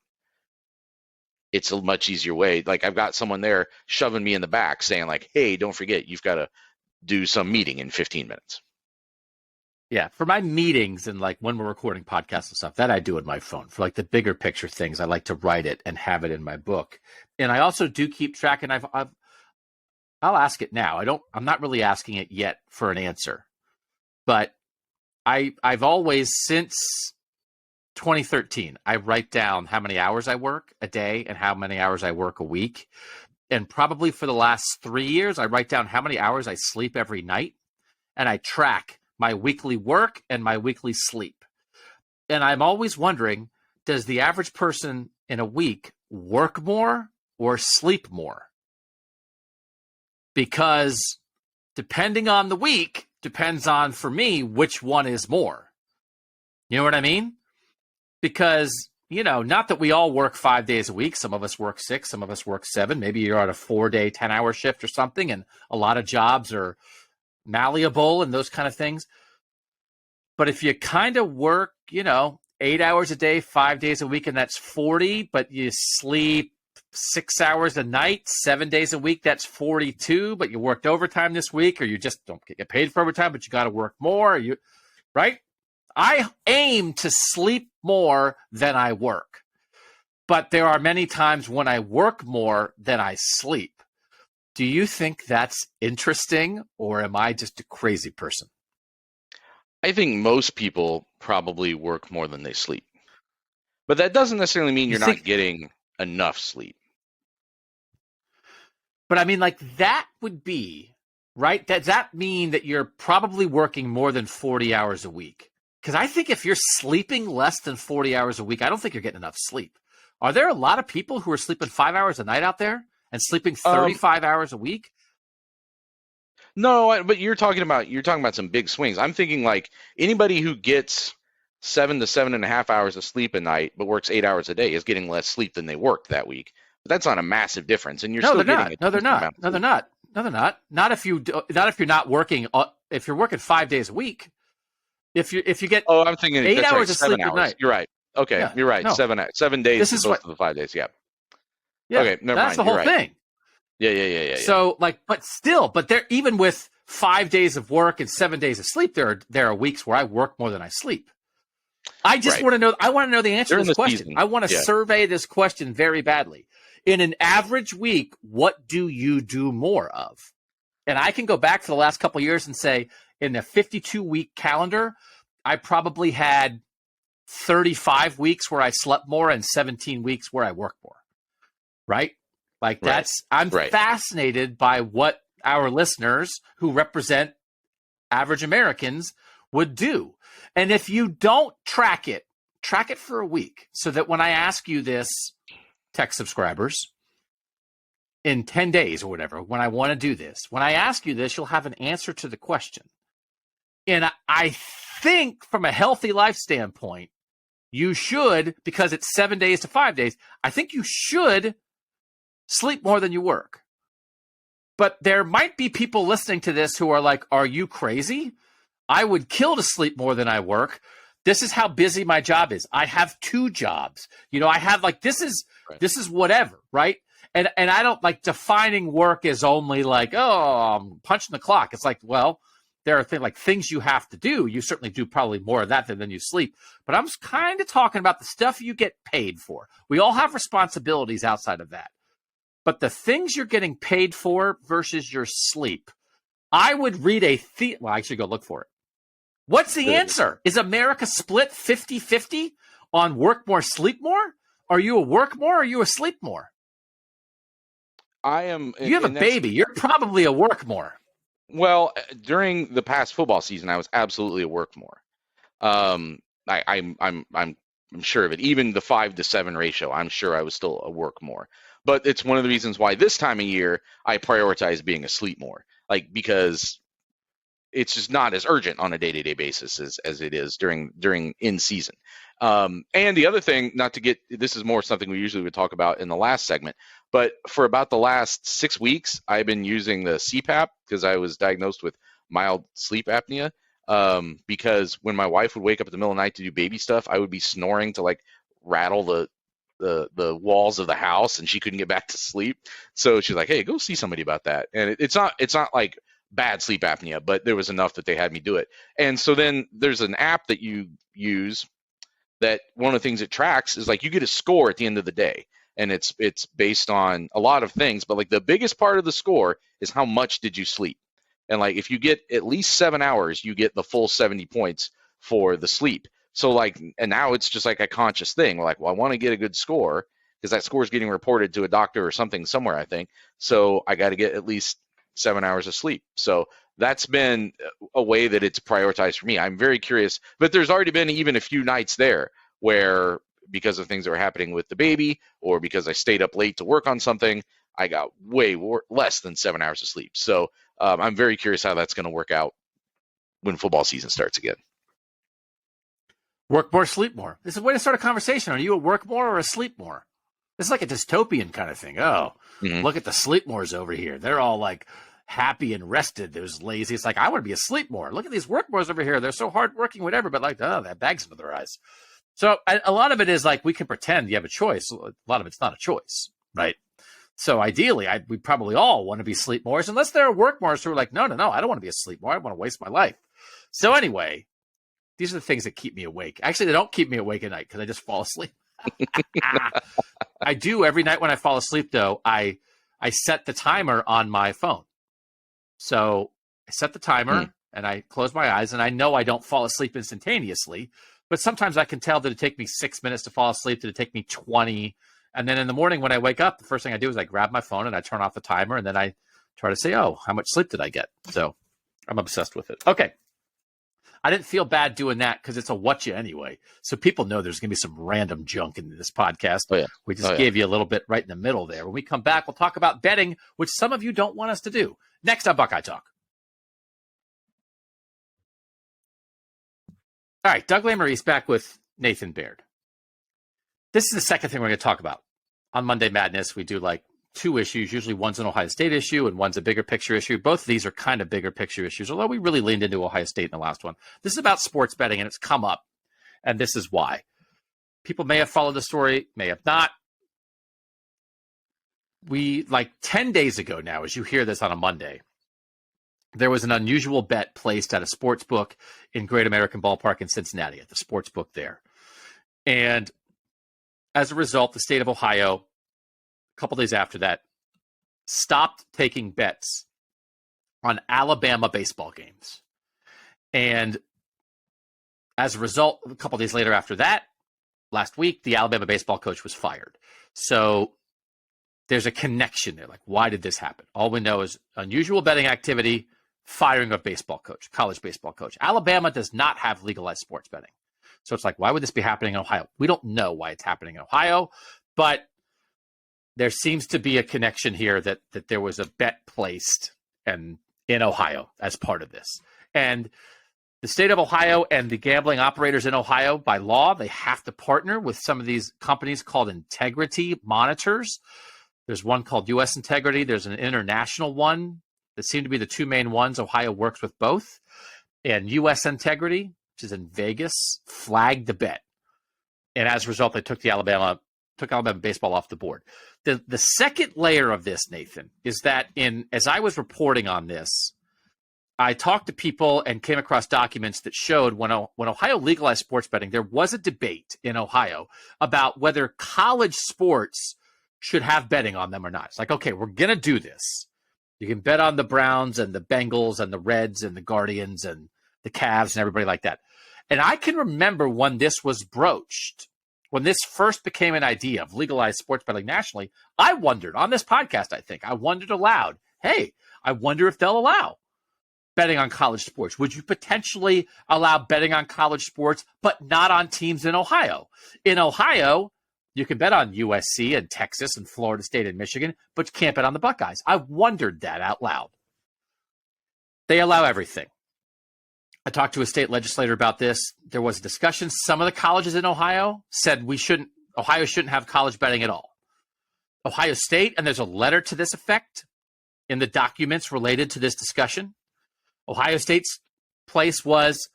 it's a much easier way. Like I've got someone there shoving me in the back saying like, hey, don't forget, you've got to do some meeting in 15 minutes. Yeah, for my meetings and like when we're recording podcasts and stuff, that I do in my phone. For like the bigger picture things, I like to write it and have it in my book. And I also do keep track, and I'll ask it now. I'm not really asking it yet for an answer, but I've always, since 2013, I write down how many hours I work a day and how many hours I work a week. And probably for the last 3 years, I write down how many hours I sleep every night, and I track my weekly work and my weekly sleep. And I'm always wondering, does the average person in a week work more or sleep more? Because depending on the week, depends on, for me, which one is more. You know what I mean? Because, not that we all work 5 days a week. Some of us work 6, some of us work 7. Maybe you're on a 4-day, 10-hour shift or something, and a lot of jobs are malleable and those kind of things. But if you kind of work, 8 hours a day, 5 days a week, and that's 40, but you sleep 6 hours a night, 7 days a week, that's 42, but you worked overtime this week, or you just don't get paid for overtime, but you got to work more, right? I aim to sleep more than I work, but there are many times when I work more than I sleep. Do you think that's interesting, or am I just a crazy person? I think most people probably work more than they sleep. But that doesn't necessarily mean you're not getting enough sleep. But I mean, like, that would be, right? Does that mean that you're probably working more than 40 hours a week? Because I think if you're sleeping less than 40 hours a week, I don't think you're getting enough sleep. Are there a lot of people who are sleeping 5 hours a night out there and sleeping 35 hours a week? No, but you're talking about some big swings. I'm thinking like anybody who gets 7 to 7.5 hours of sleep a night but works 8 hours a day is getting less sleep than they worked that week. But that's not a massive difference, and you're still getting No, they're not. No, they're not. No, they're not. Not if you're not working. If you're working 5 days a week. If you get I'm thinking 8 hours of 7 sleep hours. a night. You're right. Okay, Yeah, you're right. no. 7 days This is both of the 5 days. Yeah. Yeah. Okay, never that's mind. the whole You're right. thing. Yeah. So but there, even with 5 days of work and 7 days of sleep, there are weeks where I work more than I sleep. I just want to know. I want to know the answer to this question. Season. I want to survey this question very badly. In an average week, what do you do more of? And I can go back to the last couple of years and say, in a 52-week calendar, I probably had 35 weeks where I slept more and 17 weeks where I worked more. Right? Like I'm fascinated by what our listeners who represent average Americans would do. And if you don't track it for a week so that when I ask you this, tech subscribers, in 10 days or whatever, when I want to do this, when I ask you this, you'll have an answer to the question. And I think from a healthy life standpoint, you should, because it's 7 days to 5 days, I think you should sleep more than you work. But there might be people listening to this who are like, are you crazy? I would kill to sleep more than I work. This is how busy my job is. I have 2 jobs. I have this is whatever, right? And I don't like defining work as only like, I'm punching the clock. It's like, well, there are things you have to do. You certainly do probably more of that than you sleep. But I'm kind of talking about the stuff you get paid for. We all have responsibilities outside of that. But the things you're getting paid for versus your sleep, I would read I should go look for it. What's the answer? Is America split 50-50 on work more, sleep more? Are you a work more or are you a sleep more? I am. You have a baby. You're probably a work more. Well, during the past football season, I was absolutely a work more. I'm sure of it. Even the 5 to 7 ratio, I'm sure I was still a work more. But it's one of the reasons why this time of year I prioritize being asleep more, because it's just not as urgent on a day-to-day basis as it is during in season. And the other thing, this is more something we usually would talk about in the last segment, but for about the last 6 weeks, I've been using the CPAP because I was diagnosed with mild sleep apnea. Because when my wife would wake up in the middle of the night to do baby stuff, I would be snoring to rattle the the walls of the house, and she couldn't get back to sleep. So she's like, "Hey, go see somebody about that." And it's not like bad sleep apnea, but there was enough that they had me do it. And so then there's an app that you use that one of the things it tracks is like you get a score at the end of the day, and it's based on a lot of things, but like the biggest part of the score is how much did you sleep. And like if you get at least 7 hours, you get the full 70 points for the sleep. So like, and now it's just like a conscious thing. We're like, well, I want to get a good score because that score is getting reported to a doctor or something somewhere, I think. So I got to get at least 7 hours of sleep. So that's been a way that it's prioritized for me. I'm very curious, but there's already been even a few nights there where because of things that were happening with the baby or because I stayed up late to work on something, I got way less than 7 hours of sleep. So I'm very curious how that's going to work out when football season starts again. Work more, sleep more. This is a way to start a conversation. Are you a work more or a sleep more? This is like a dystopian kind of thing. Oh, Look at the sleep mores over here. They're all like happy and rested. There's lazy. It's like, I want to be a sleep more. Look at these work mores over here. They're so hardworking, whatever. But like, oh, that bag's under their eyes. So a lot of it is like we can pretend you have a choice. A lot of it's not a choice, right? So ideally, we probably all want to be sleep mores, unless there are work mores who are like, no, I don't want to be a sleep more. I want to waste my life. So anyway, these are the things that keep me awake. Actually, they don't keep me awake at night because I just fall asleep. I do every night when I fall asleep, though. I set the timer on my phone. So I set the timer and I close my eyes, and I know I don't fall asleep instantaneously. But sometimes I can tell that it take me 6 minutes to fall asleep, that it take me 20. And then in the morning when I wake up, the first thing I do is I grab my phone and I turn off the timer, and then I try to say, oh, how much sleep did I get? So I'm obsessed with it. Okay. I didn't feel bad doing that because it's a what you anyway. So people know there's going to be some random junk in this podcast. Oh, yeah. We just gave you a little bit right in the middle there. When we come back, we'll talk about betting, which some of you don't want us to do. Next on Buckeye Talk. All right, Doug Lesmerises back with Nathan Baird. This is the second thing we're going to talk about. On Monday Madness, we do like two issues. Usually one's an Ohio State issue and one's a bigger picture issue. Both of these are kind of bigger picture issues, although we really leaned into Ohio State in the last one. This is about sports betting, and it's come up, and this is why. People may have followed the story, may have not. We, like 10 days ago now, as you hear this on a Monday, there was an unusual bet placed at a sports book in Great American Ballpark in Cincinnati, at the sports book there. And as a result, the state of Ohio, a couple days after that, stopped taking bets on Alabama baseball games. And as a result, a couple days later after that, last week, the Alabama baseball coach was fired. So there's a connection there. Like, why did this happen? All we know is unusual betting activity, firing of baseball coach, college baseball coach. Alabama does not have legalized sports betting. So it's like, why would this be happening in Ohio? We don't know why it's happening in Ohio, but there seems to be a connection here that there was a bet placed in Ohio as part of this. And the state of Ohio and the gambling operators in Ohio, by law, they have to partner with some of these companies called integrity monitors. There's one called U.S. Integrity. There's an international one that seem to be the two main ones. Ohio works with both. And U.S. Integrity, which is in Vegas, flagged the bet. And as a result, they took Alabama baseball off the board. The second layer of this, Nathan, is that as I was reporting on this, I talked to people and came across documents that showed when Ohio legalized sports betting, there was a debate in Ohio about whether college sports should have betting on them or not. It's like, okay, we're going to do this. You can bet on the Browns and the Bengals and the Reds and the Guardians and the Cavs and everybody like that. And I can remember when this was broached, when this first became an idea of legalized sports betting nationally, I wondered on this podcast, I wondered aloud, hey, I wonder if they'll allow betting on college sports. Would you potentially allow betting on college sports, but not on teams in Ohio? In Ohio, you can bet on USC and Texas and Florida State and Michigan, but you can't bet on the Buckeyes. I wondered that out loud. They allow everything. I talked to a state legislator about this. There was a discussion. Some of the colleges in Ohio said Ohio shouldn't have college betting at all. Ohio State, and there's a letter to this effect in the documents related to this discussion. Ohio State's place was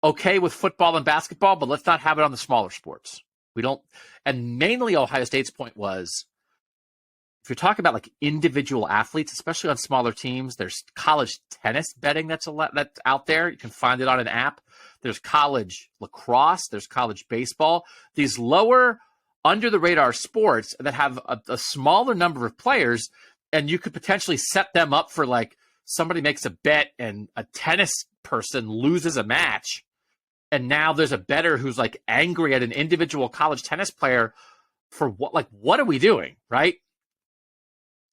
okay with football and basketball, but let's not have it on the smaller sports. We don't, and mainly Ohio State's point was, if you're talking about like individual athletes, especially on smaller teams, there's college tennis betting that's out there. You can find it on an app. There's college lacrosse. There's college baseball. These lower, under the radar sports that have a smaller number of players, and you could potentially set them up for like somebody makes a bet and a tennis person loses a match, and now there's a bettor who's like angry at an individual college tennis player for what are we doing, right?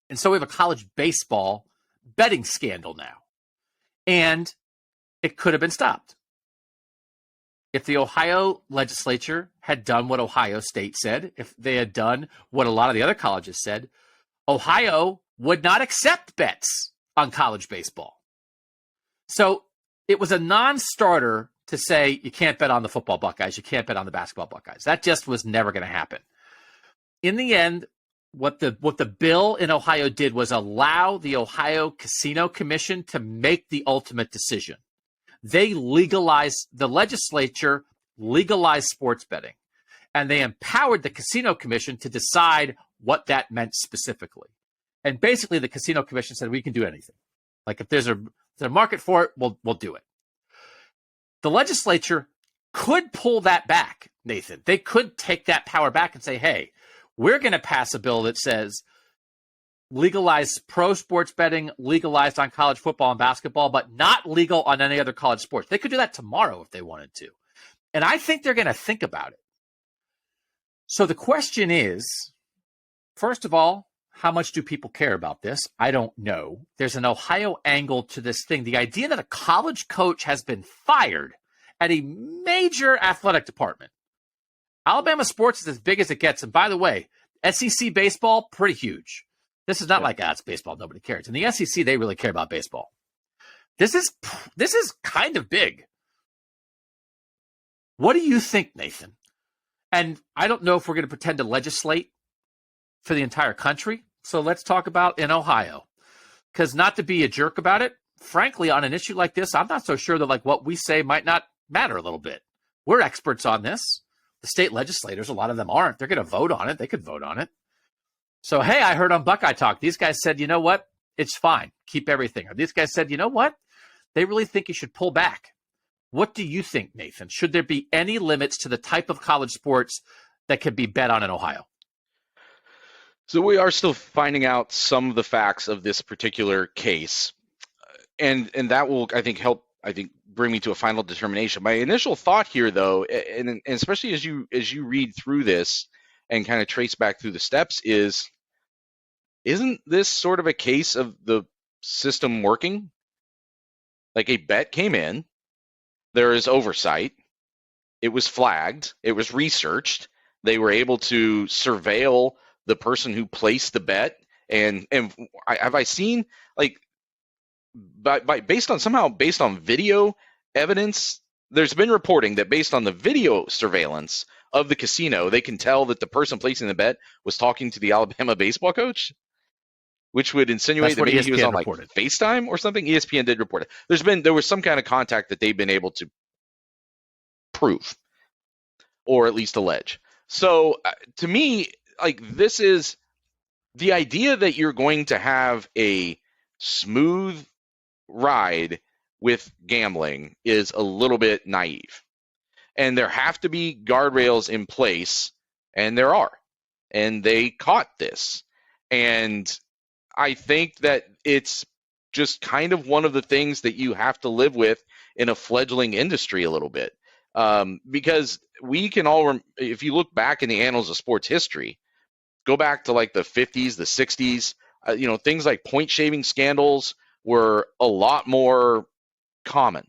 And so we have a college baseball betting scandal now. And it could have been stopped. If the Ohio legislature had done what Ohio State said, if they had done what a lot of the other colleges said, Ohio would not accept bets on college baseball. So it was a non-starter to say you can't bet on the football Buckeyes, you can't bet on the basketball Buckeyes. That just was never going to happen. In the end, what the bill in Ohio did was allow the Ohio Casino Commission to make the ultimate decision. They legalized, the legislature legalized sports betting, and they empowered the Casino Commission to decide what that meant specifically. And basically, the Casino Commission said, we can do anything. Like if there's a market for it, we'll do it. The legislature could pull that back, Nathan. They could take that power back and say, hey, we're going to pass a bill that says legalize pro sports betting, legalized on college football and basketball, but not legal on any other college sports. They could do that tomorrow if they wanted to. And I think they're going to think about it. So the question is, first of all, how much do people care about this? I don't know. There's an Ohio angle to this thing. The idea that a college coach has been fired at a major athletic department. Alabama sports is as big as it gets. And by the way, SEC baseball, pretty huge. This is not like, it's baseball, nobody cares. In the SEC, they really care about baseball. This is kind of big. What do you think, Nathan? And I don't know if we're going to pretend to legislate for the entire country. So let's talk about in Ohio. Because not to be a jerk about it, frankly, on an issue like this, I'm not so sure that like what we say might not matter a little bit. We're experts on this. The state legislators, a lot of them aren't. They're going to vote on it. They could vote on it. So, hey, I heard on Buckeye Talk, these guys said, you know what? It's fine. Keep everything. Or these guys said, you know what? They really think you should pull back. What do you think, Nathan? Should there be any limits to the type of college sports that can be bet on in Ohio? So we are still finding out some of the facts of this particular case. And that will, I think, help, bring me to a final determination. My initial thought here, though, and especially as you read through this and kind of trace back through the steps, isn't this sort of a case of the system working? Like a bet came in, there is oversight, it was flagged, it was researched, they were able to surveil the person who placed the bet, and have I seen like based on video evidence, there's been reporting that based on the video surveillance of the casino, they can tell that the person placing the bet was talking to the Alabama baseball coach, which would insinuate that maybe he was on like FaceTime or something. ESPN did report it. There was some kind of contact that they've been able to prove or at least allege. So to me, like, this is the idea that you're going to have a smooth ride with gambling is a little bit naive. And there have to be guardrails in place, and there are. And they caught this. And I think that it's just kind of one of the things that you have to live with in a fledgling industry a little bit. Because we can all, if you look back in the annals of sports history, go back to like the 50s, the 60s, things like point shaving scandals were a lot more common.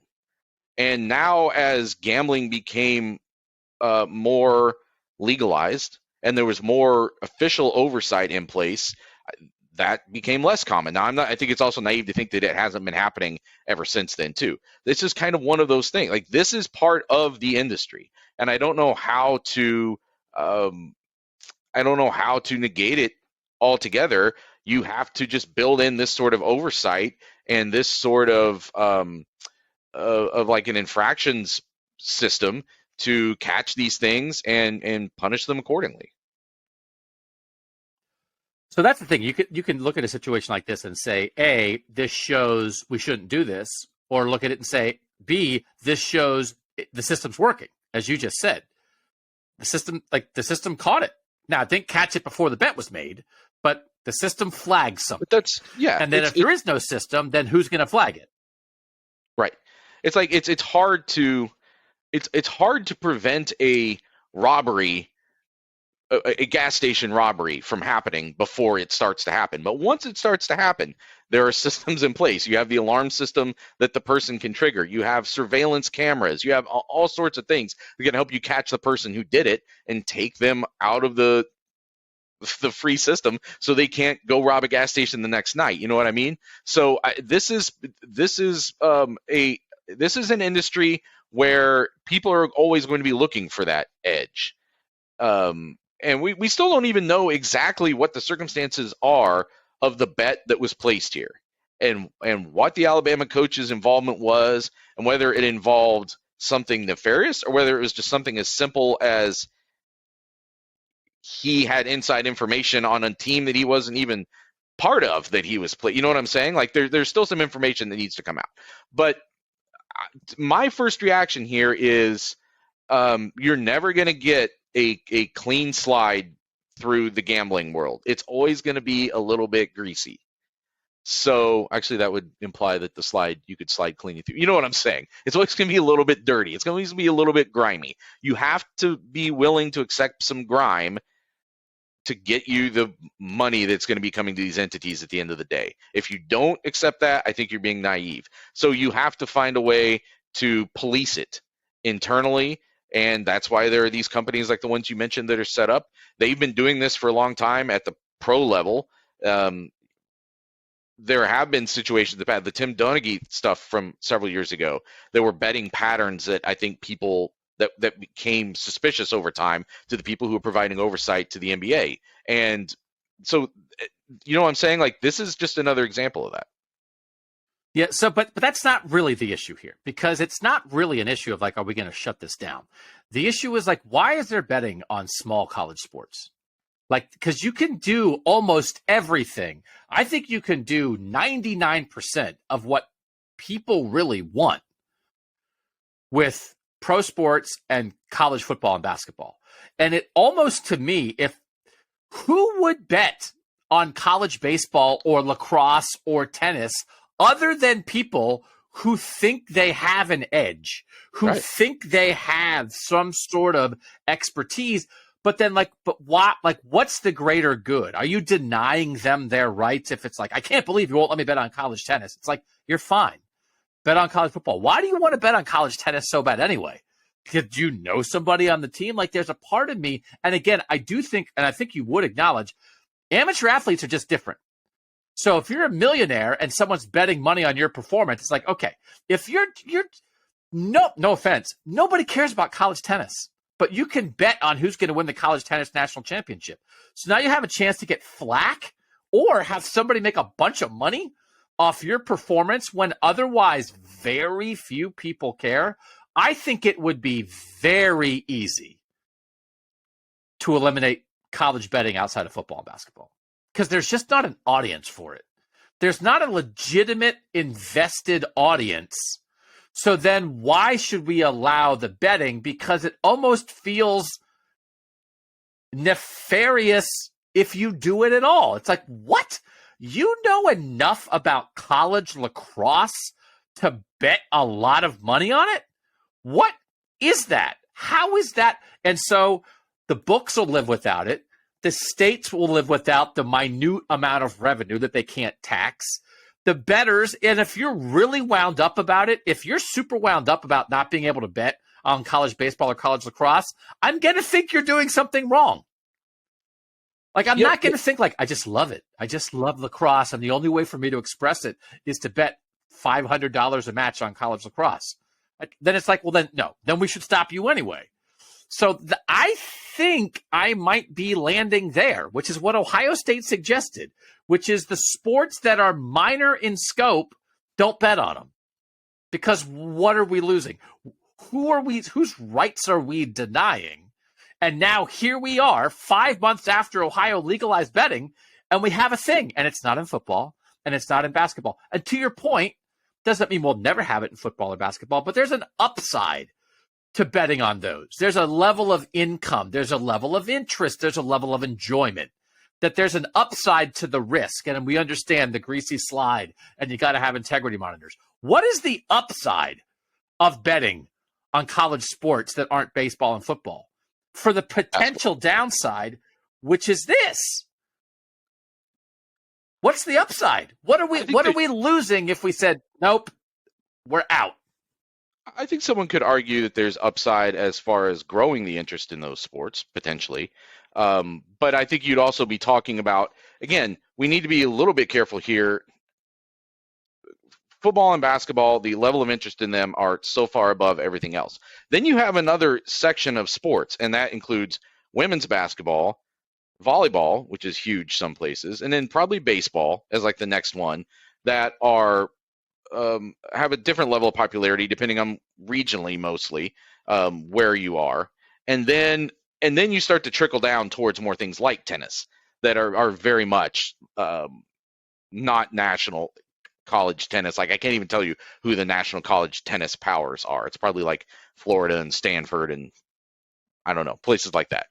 And now as gambling became more legalized and there was more official oversight in place, that became less common. Now, I think it's also naive to think that it hasn't been happening ever since then too. This is kind of one of those things. Like, this is part of the industry, and I don't know how to negate it altogether. You have to just build in this sort of oversight and this sort of like an infractions system to catch these things and punish them accordingly. So that's the thing. You can look at a situation like this and say, A, this shows we shouldn't do this, or look at it and say, B, this shows the system's working, as you just said. The system caught it. Now, it didn't catch it before the bet was made, but the system flagged something. But and then if there is no system, then who's going to flag it? Right. It's like it's hard to prevent a robbery, a gas station robbery from happening before it starts to happen. But once it starts to happen, there are systems in place. You have the alarm system that the person can trigger. You have surveillance cameras. You have all sorts of things that can help you catch the person who did it and take them out of the free system so they can't go rob a gas station the next night. You know what I mean? So this is an industry where people are always going to be looking for that edge. And we still don't even know exactly what the circumstances are of the bet that was placed here and what the Alabama coach's involvement was and whether it involved something nefarious or whether it was just something as simple as he had inside information on a team that he wasn't even part of that he was playing. You know what I'm saying? Like there's still some information that needs to come out. But my first reaction here is you're never going to get a clean slide through the gambling world. It's always going to be a little bit greasy. So actually that would imply that you could slide clean through. You know what I'm saying? It's always going to be a little bit dirty. It's going to be a little bit grimy. You have to be willing to accept some grime to get you the money that's going to be coming to these entities at the end of the day. If you don't accept that, I think you're being naive. So you have to find a way to police it internally. And that's why there are these companies like the ones you mentioned that are set up. They've been doing this for a long time at the pro level. There have been situations in the past, the Tim Donaghy stuff from several years ago, there were betting patterns that I think people that became suspicious over time to the people who are providing oversight to the NBA. And so, you know what I'm saying? Like, this is just another example of that. Yeah, so but that's not really the issue here, because it's not really an issue of like, are we going to shut this down? The issue is like, why is there betting on small college sports? Like, because you can do almost everything. I think you can do 99% of what people really want with pro sports and college football and basketball. And it almost, to me, who would bet on college baseball or lacrosse or tennis other than people who think they have an edge, who think they have some sort of expertise, but then what's the greater good? Are you denying them their rights? If it's like, I can't believe you won't let me bet on college tennis. It's like, you're fine. Bet on college football. Why do you want to bet on college tennis so bad anyway? Did you know somebody on the team? Like, there's a part of me, and again, I do think, and I think you would acknowledge, amateur athletes are just different. So if you're a millionaire and someone's betting money on your performance, it's like, okay, if you're no offense, nobody cares about college tennis, but you can bet on who's going to win the college tennis national championship. So now you have a chance to get flack or have somebody make a bunch of money off your performance when otherwise very few people care. I think it would be very easy to eliminate college betting outside of football and basketball, because there's just not an audience for it. There's not a legitimate invested audience. So then why should we allow the betting? Because it almost feels nefarious if you do it at all. It's like, what? You know enough about college lacrosse to bet a lot of money on it? What is that? How is that? And so the books will live without it. The states will live without the minute amount of revenue that they can't tax. The bettors, and if you're really wound up about it, if you're super wound up about not being able to bet on college baseball or college lacrosse, I'm going to think you're doing something wrong. Like, I'm not going to think like, I just love it. I just love lacrosse, and the only way for me to express it is to bet $500 a match on college lacrosse. Then it's like, well, then no, then we should stop you anyway. So I think I might be landing there, which is what Ohio State suggested, which is the sports that are minor in scope, don't bet on them. Because what are we losing? whose rights are we denying? And now here we are 5 months after Ohio legalized betting, and we have a thing, and it's not in football and it's not in basketball. And to your point, doesn't mean we'll never have it in football or basketball, but there's an upside to betting on those. There's a level of income. There's a level of interest. There's a level of enjoyment. That there's an upside to the risk. And we understand the greasy slide and you got to have integrity monitors. What is the upside of betting on college sports that aren't baseball and football? For the potential downside, which is this. What's the upside? What are we losing if we said, nope, we're out? I think someone could argue that there's upside as far as growing the interest in those sports, potentially. But I think you'd also be talking about, again, we need to be a little bit careful here. Football and basketball, the level of interest in them are so far above everything else. Then you have another section of sports, and that includes women's basketball, volleyball, which is huge some places, and then probably baseball as like the next one that are have a different level of popularity depending on regionally mostly where you are, and then you start to trickle down towards more things like tennis that are very much not national college tennis. Like I can't even tell you who the national college tennis powers are. It's probably like Florida and Stanford and I don't know, places like that.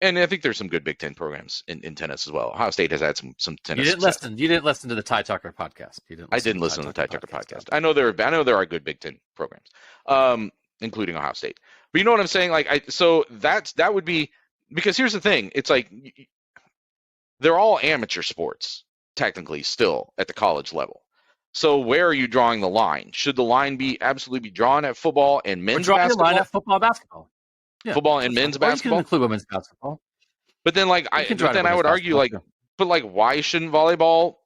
And I think there's some good Big Ten programs in tennis as well. Ohio State has had some tennis. You didn't listen to the Ty Tucker podcast. I didn't listen to the Ty Tucker podcast. I know there are good Big Ten programs, including Ohio State. But you know what I'm saying? So that would be, because here's the thing. It's like they're all amateur sports technically still at the college level. So where are you drawing the line? Should the line be absolutely drawn at football and men's basketball? The line at football, basketball. Yeah, football and men's basketball. You can include women's basketball. But then, I would argue, why shouldn't volleyball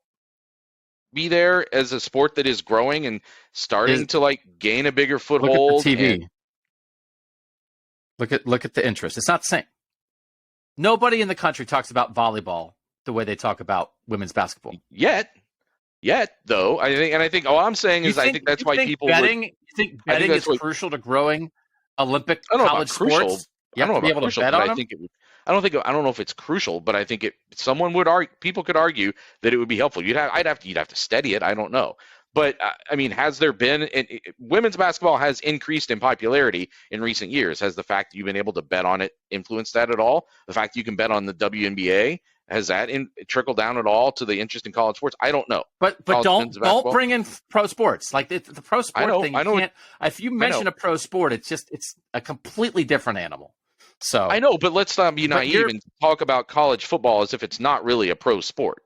be there as a sport that is growing and starting to gain a bigger foothold? Look at the TV. Look at the interest. It's not the same. Nobody in the country talks about volleyball the way they talk about women's basketball. Yet, though, I think all I'm saying is I think that's why people betting. You think betting is crucial to growing Olympic college sports? You have to be able to bet on them? I don't know if it's crucial, but I think people could argue that it would be helpful. You'd have to study it. I don't know. But has there been women's basketball has increased in popularity in recent years? Has the fact that you've been able to bet on it influenced that at all? The fact that you can bet on the WNBA, has that trickled down at all to the interest in college sports? I don't know. But don't bring in pro sports. Like the pro sport thing. If you mention a pro sport, it's a completely different animal. So I know, but let's not be naive and talk about college football as if it's not really a pro sport.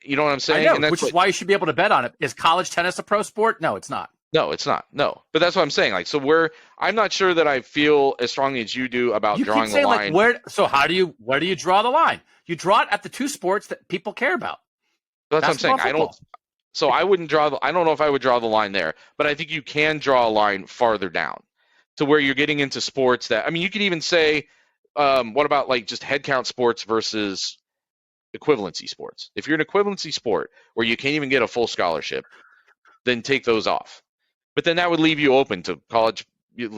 You know what I'm saying? I know, which is why you should be able to bet on it. Is college tennis a pro sport? No, it's not. No, it's not. No, but that's what I'm saying. I'm not sure that I feel as strongly as you do about drawing the line. Where do you draw the line? You draw it at the two sports that people care about. That's what I'm saying. Football. I wouldn't draw. I don't know if I would draw the line there, but I think you can draw a line farther down to where you're getting into sports that. You could even say, what about just head count sports versus equivalency sports? If you're an equivalency sport where you can't even get a full scholarship, then take those off. But then that would leave you open to college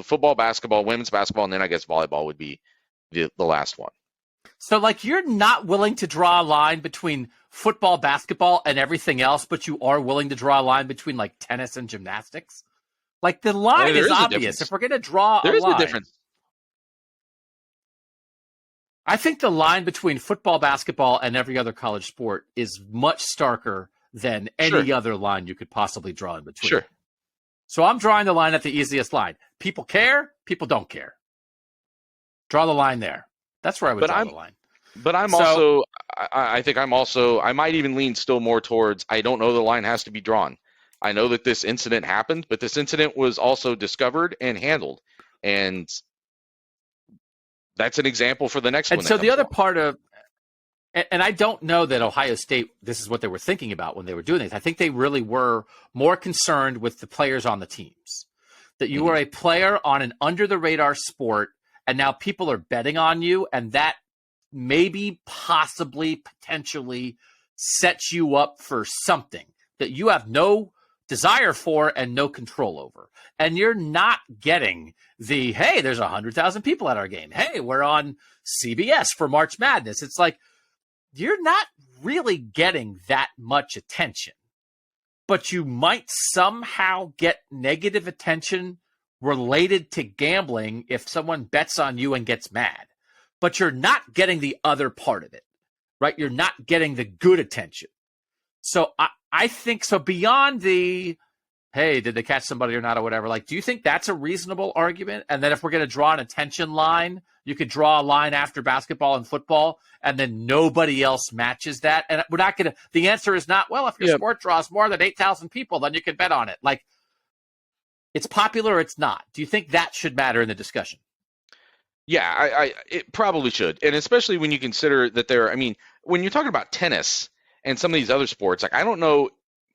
football, basketball, women's basketball, and then I guess volleyball would be the last one. So you're not willing to draw a line between football, basketball, and everything else, but you are willing to draw a line between tennis and gymnastics? The line is obvious. If we're going to draw a line. There is a difference. I think the line between football, basketball, and every other college sport is much starker than any other line you could possibly draw in between. Sure. So I'm drawing the line at the easiest line. People care, people don't care. Draw the line there. That's where I would draw the line. But I might even lean still more towards, I don't know the line has to be drawn. I know that this incident happened, but this incident was also discovered and handled. And that's an example for the next one. And so the other part of, and I don't know that Ohio State, this is what they were thinking about when they were doing this. I think they really were more concerned with the players on the teams. That you are a player on an under-the-radar sport, and now people are betting on you, and that maybe, possibly, potentially sets you up for something. That you have no desire for and no control over. And you're not getting the, hey, there's 100,000 people at our game. Hey, we're on CBS for March Madness. It's like, you're not really getting that much attention, but you might somehow get negative attention related to gambling if someone bets on you and gets mad. But you're not getting the other part of it, right? You're not getting the good attention. So I think so beyond the, hey, did they catch somebody or not or whatever, like, do you think that's a reasonable argument? And then if we're going to draw an attention line, you could draw a line after basketball and football, and then nobody else matches that. And we're not going to, the answer is not, well, if your sport draws more than 8,000 people, then you can bet on it. Like, it's popular or it's not. Do you think that should matter in the discussion? Yeah, it probably should. And especially when you consider that when you're talking about tennis and some of these other sports, like, I don't know,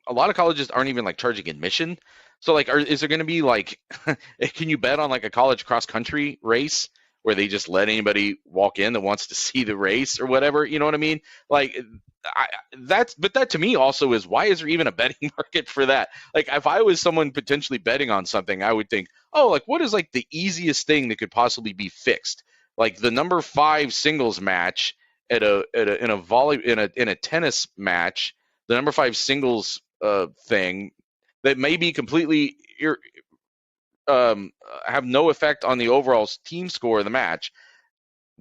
a lot of colleges aren't even like charging admission. So like, is there going to be like, can you bet on like a college cross country race where they just let anybody walk in that wants to see the race or whatever? You know what I mean? Like, but that to me also is, why is there even a betting market for that? Like, if I was someone potentially betting on something, I would think, oh, like, what is like the easiest thing that could possibly be fixed? Like the number 5 singles match in a tennis match, the number 5 singles thing that may be completely have no effect on the overall team score of the match.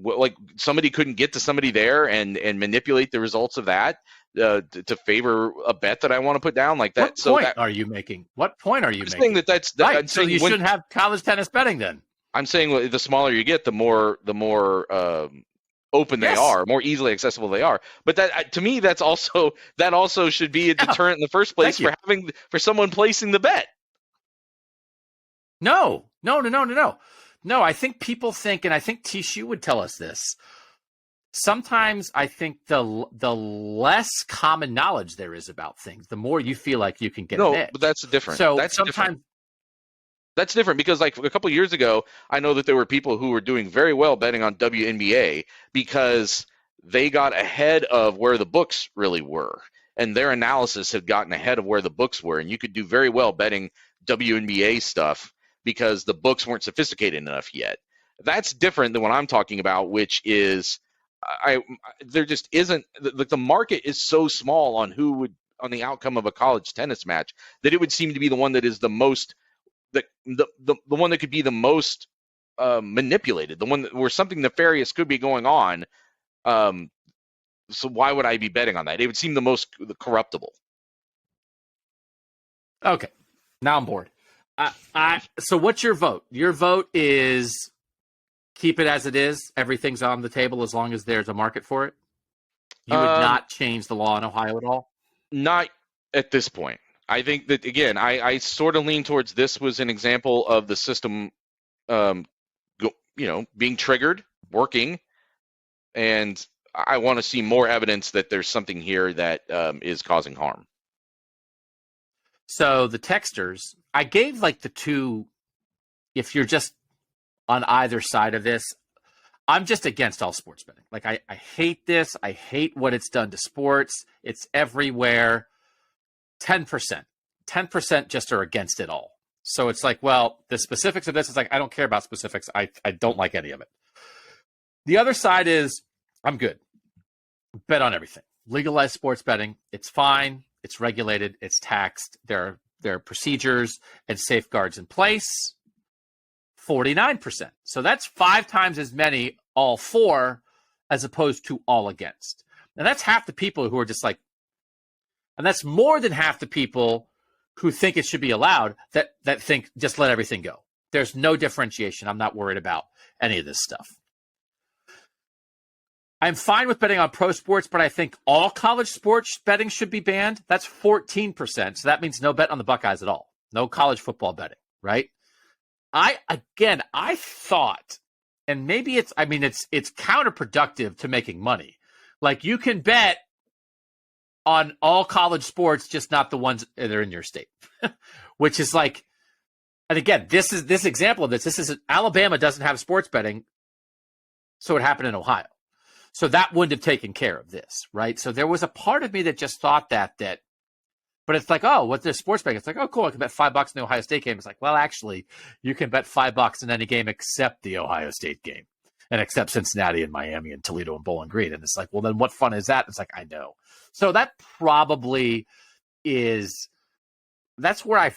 Like, somebody couldn't get to somebody there and manipulate the results of that to favor a bet that I want to put down like that. What point are you making? What point are you making? Saying that's right. I'm so you shouldn't have college tennis betting then. I'm saying the smaller you get, the more open they are, more easily accessible they are. But that, to me, that also should be a deterrent in the first place for someone placing the bet. No. No, I think people think, and I think Tishu would tell us this, sometimes I think the less common knowledge there is about things, the more you feel like you can get an edge. But that's different. So that's sometimes different. That's different because, like, a couple of years ago, I know that there were people who were doing very well betting on WNBA because they got ahead of where the books really were, and their analysis had gotten ahead of where the books were, and you could do very well betting WNBA stuff because the books weren't sophisticated enough yet. That's different than what I'm talking about, which is there just isn't, the market is so small on the outcome of a college tennis match that it would seem to be the one that is the most, the one that could be the most manipulated, the one where something nefarious could be going on. So why would I be betting on that? It would seem the most corruptible. Okay, now I'm bored. So what's your vote? Your vote is keep it as it is. Everything's on the table as long as there's a market for it. You would not change the law in Ohio at all? Not at this point. I think that, again, I sort of lean towards this was an example of the system, being triggered, working, and I want to see more evidence that there's something here that is causing harm. So the texters, I gave like the two, if you're just on either side of this, I'm just against all sports betting. Like, I hate this. I hate what it's done to sports. It's everywhere. 10%. 10% just are against it all. So it's like, well, the specifics of this is like, I don't care about specifics. I don't like any of it. The other side is, I'm good. Bet on everything. Legalize sports betting. It's fine. It's regulated. It's taxed. There are procedures and safeguards in place. 49%. So that's 5 times as many all for as opposed to all against. And that's half the people who are just like, and that's more than half the people who think it should be allowed that think just let everything go. There's no differentiation. I'm not worried about any of this stuff. I'm fine with betting on pro sports, but I think all college sports betting should be banned. That's 14%. So that means no bet on the Buckeyes at all. No college football betting, right? I thought, and maybe it's counterproductive to making money. Like, you can bet on all college sports, just not the ones that are in your state, which is like, and again, this example of this is Alabama doesn't have sports betting. So it happened in Ohio. So that wouldn't have taken care of this, right? So there was a part of me that just thought that, but But it's like, oh, what's their sports betting? It's like, oh, cool, I can bet $5 in the Ohio State game. It's like, well, actually, you can bet $5 in any game except the Ohio State game, and except Cincinnati and Miami and Toledo and Bowling Green. And it's like, well, then what fun is that? It's like, I know. So that probably is. That's where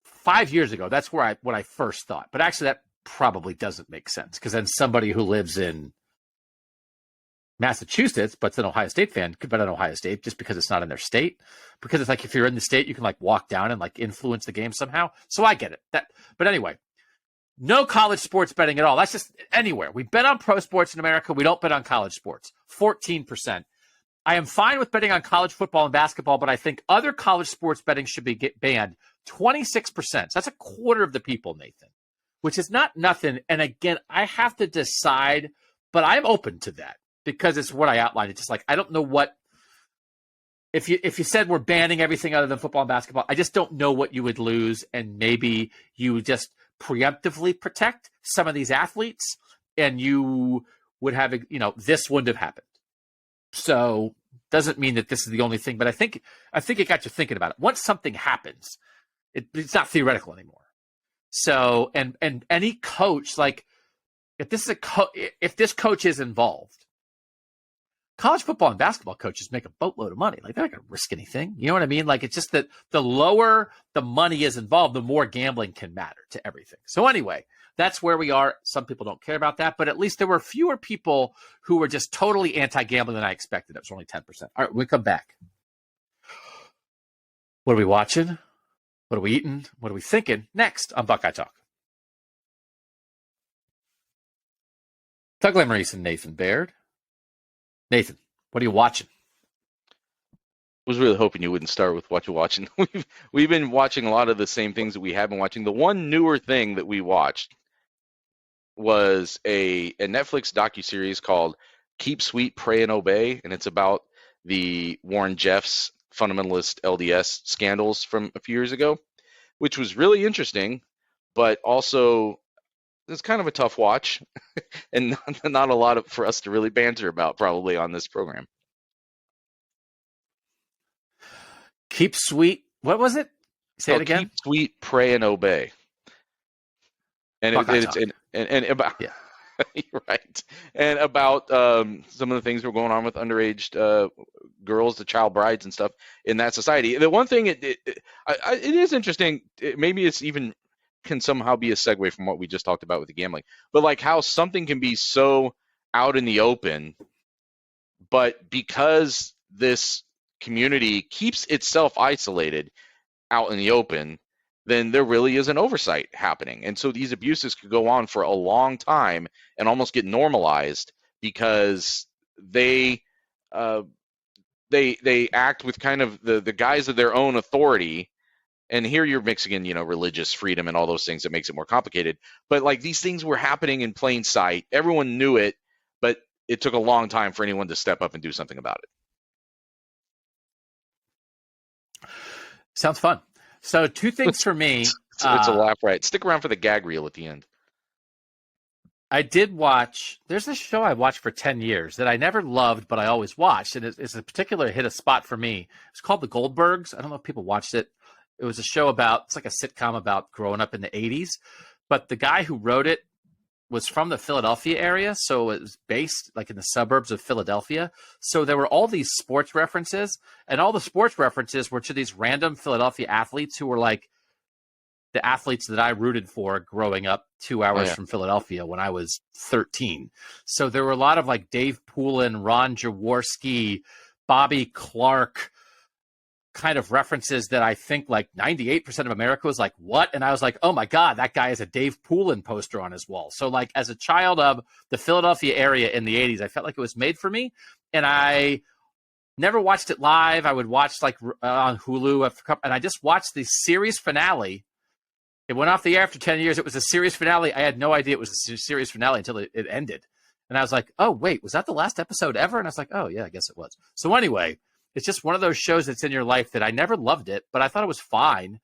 5 years ago. That's where what I first thought. But actually, that probably doesn't make sense, because then somebody who lives in Massachusetts but's an Ohio State fan could bet on Ohio State just because it's not in their state. Because it's like, if you're in the state, you can like walk down and like influence the game somehow. So I get it. But anyway, no college sports betting at all. That's just anywhere. We bet on pro sports in America. We don't bet on college sports. 14%. I am fine with betting on college football and basketball, but I think other college sports betting should be banned. 26%. So that's a quarter of the people, Nathan, which is not nothing. And again, I have to decide, but I'm open to that because it's what I outlined. It's just like, I don't know what, if you said we're banning everything other than football and basketball, I just don't know what you would lose. And maybe you would just preemptively protect some of these athletes, and you would have, this wouldn't have happened. So doesn't mean that this is the only thing, but I think it got you thinking about it. Once something happens, it's not theoretical anymore. So, and any coach, like if this is if this coach is involved, college football and basketball coaches make a boatload of money. Like, they're not going to risk anything. You know what I mean? Like, it's just that the lower the money is involved, the more gambling can matter to everything. So anyway, that's where we are. Some people don't care about that, but at least there were fewer people who were just totally anti-gambling than I expected. It was only 10%. All right, we come back. What are we watching? What are we eating? What are we thinking? Next on Buckeye Talk. Doug Lesmerises and Nathan Baird. Nathan, what are you watching? I was really hoping you wouldn't start with what you're watching. We've been watching a lot of the same things that we have been watching. The one newer thing that we watched was a Netflix docuseries called Keep Sweet, Pray and Obey, and it's about the Warren Jeffs fundamentalist LDS scandals from a few years ago, which was really interesting, but also it's kind of a tough watch and not a lot for us to really banter about probably on this program. Keep Sweet. What was it? Say it again. Keep Sweet, Pray and Obey. And it's about, yeah. You're right. And about some of the things that were going on with underage girls, the child brides and stuff in that society. The one thing it is interesting. Maybe it's even can somehow be a segue from what we just talked about with the gambling, but like how something can be so out in the open, but because this community keeps itself isolated out in the open, then there really is an oversight happening. And so these abuses could go on for a long time and almost get normalized because they act with kind of the guise of their own authority. And here you're mixing in, religious freedom and all those things that makes it more complicated. But like these things were happening in plain sight. Everyone knew it, but it took a long time for anyone to step up and do something about it. Sounds fun. So 2 things for me. It's a laugh, right? Stick around for the gag reel at the end. I did watch, there's this show I watched for 10 years that I never loved, but I always watched. And it's a particular hit a spot for me. It's called The Goldbergs. I don't know if people watched it. It was a show it's like a sitcom about growing up in the 80s. But the guy who wrote it was from the Philadelphia area. So it was based like in the suburbs of Philadelphia. So there were all these sports references, and all the sports references were to these random Philadelphia athletes who were like the athletes that I rooted for growing up 2 hours from Philadelphia when I was 13. So there were a lot of like Dave Poulin, Ron Jaworski, Bobby Clark kind of references that I think like 98% of America was like, what? And I was like, oh my God, that guy has a Dave Poulin poster on his wall. So like as a child of the Philadelphia area in the 80s, I felt like it was made for me. And I never watched it live. I would watch like on Hulu, and I just watched the series finale. It went off the air after 10 years. It was a series finale. I had no idea it was a series finale until it ended. And I was like, oh, wait, was that the last episode ever? And I was like, oh, yeah, I guess it was. So anyway, it's just one of those shows that's in your life that I never loved it, but I thought it was fine.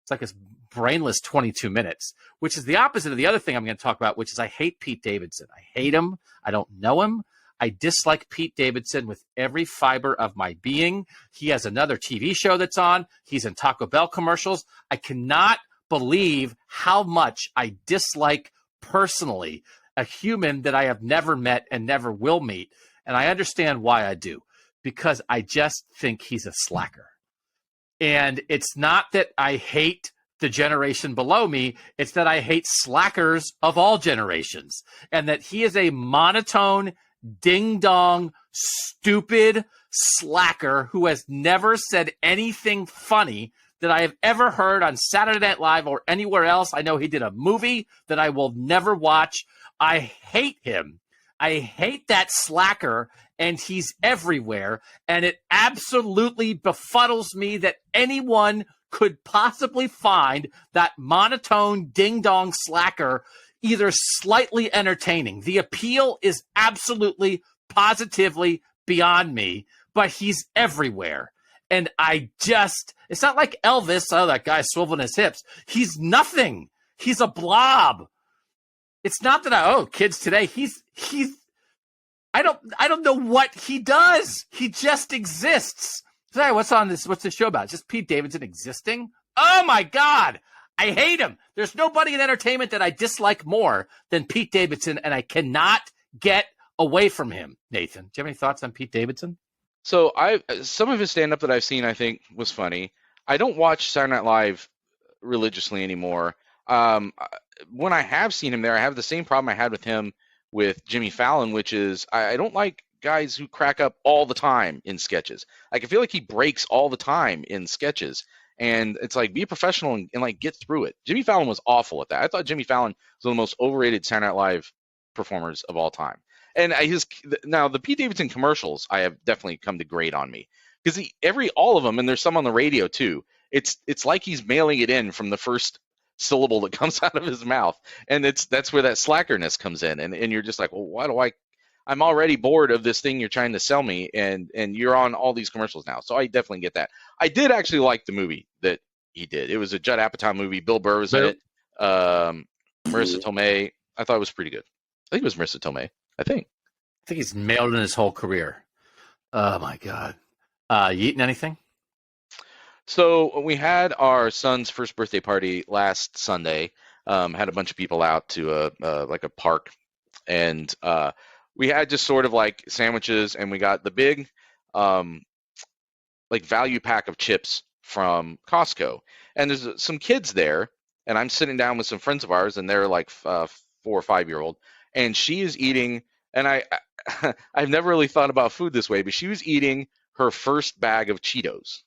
It's like this brainless 22 minutes, which is the opposite of the other thing I'm going to talk about, which is I hate Pete Davidson. I hate him. I don't know him. I dislike Pete Davidson with every fiber of my being. He has another TV show that's on. He's in Taco Bell commercials. I cannot believe how much I dislike personally a human that I have never met and never will meet. And I understand why I do, because I just think he's a slacker. And it's not that I hate the generation below me, it's that I hate slackers of all generations. And that he is a monotone, ding-dong, stupid slacker who has never said anything funny that I have ever heard on Saturday Night Live or anywhere else. I know he did a movie that I will never watch. I hate him. I hate that slacker, and he's everywhere. And it absolutely befuddles me that anyone could possibly find that monotone ding-dong slacker either slightly entertaining. The appeal is absolutely, positively beyond me, but he's everywhere. And it's not like Elvis, oh, that guy swiveling his hips. He's nothing. He's a blob. It's not that kids today, I don't know what he does. He just exists. Sorry, what's the show about? Just Pete Davidson existing? Oh my God. I hate him. There's nobody in entertainment that I dislike more than Pete Davidson, and I cannot get away from him. Nathan, do you have any thoughts on Pete Davidson? So some of his stand-up that I've seen, I think, was funny. I don't watch Saturday Night Live religiously anymore. When I have seen him there, I have the same problem I had with him with Jimmy Fallon, which is I don't like guys who crack up all the time in sketches. Like, I feel like he breaks all the time in sketches. And it's like, be a professional and like get through it. Jimmy Fallon was awful at that. I thought Jimmy Fallon was one of the most overrated Saturday Night Live performers of all time. And now the Pete Davidson commercials, I have definitely come to grate on me because all of them, and there's some on the radio too. It's like he's mailing it in from the first syllable that comes out of his mouth, and that's where that slackerness comes in. And you're just like, well, I'm already bored of this thing you're trying to sell me, and you're on all these commercials now. So I definitely get that. I did actually like the movie that he did. It was a Judd Apatow movie. Bill Burr was in it. Marissa Tomei. I thought it was pretty good. I think it was Marissa Tomei. I think he's mailed in his whole career. Oh my God. You eating anything? So we had our son's first birthday party last Sunday. Had a bunch of people out to a park, and we had just sort of like sandwiches, and we got the big like value pack of chips from Costco. And there's some kids there, and I'm sitting down with some friends of ours, and they're like 4 or 5 year old, and she is eating. And I've never really thought about food this way, but she was eating her first bag of Cheetos.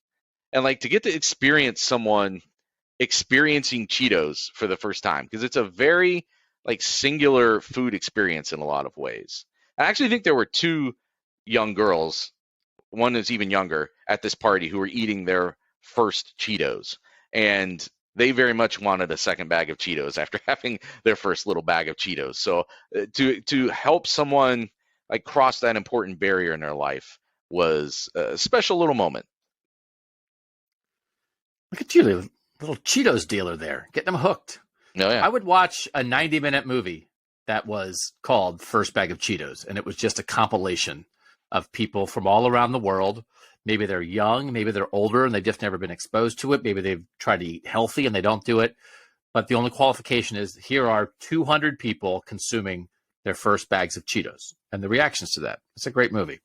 And like to get to experience someone experiencing Cheetos for the first time, because it's a very like singular food experience in a lot of ways. I actually think there were 2 young girls, one is even younger, at this party who were eating their first Cheetos. And they very much wanted a second bag of Cheetos after having their first little bag of Cheetos. So to help someone like cross that important barrier in their life was a special little moment. Look at you, little Cheetos dealer there, getting them hooked. Oh, yeah. I would watch a 90-minute movie that was called First Bag of Cheetos, and it was just a compilation of people from all around the world. Maybe they're young, maybe they're older, and they've just never been exposed to it. Maybe they've tried to eat healthy and they don't do it. But the only qualification is here are 200 people consuming their first bags of Cheetos and the reactions to that. It's a great movie,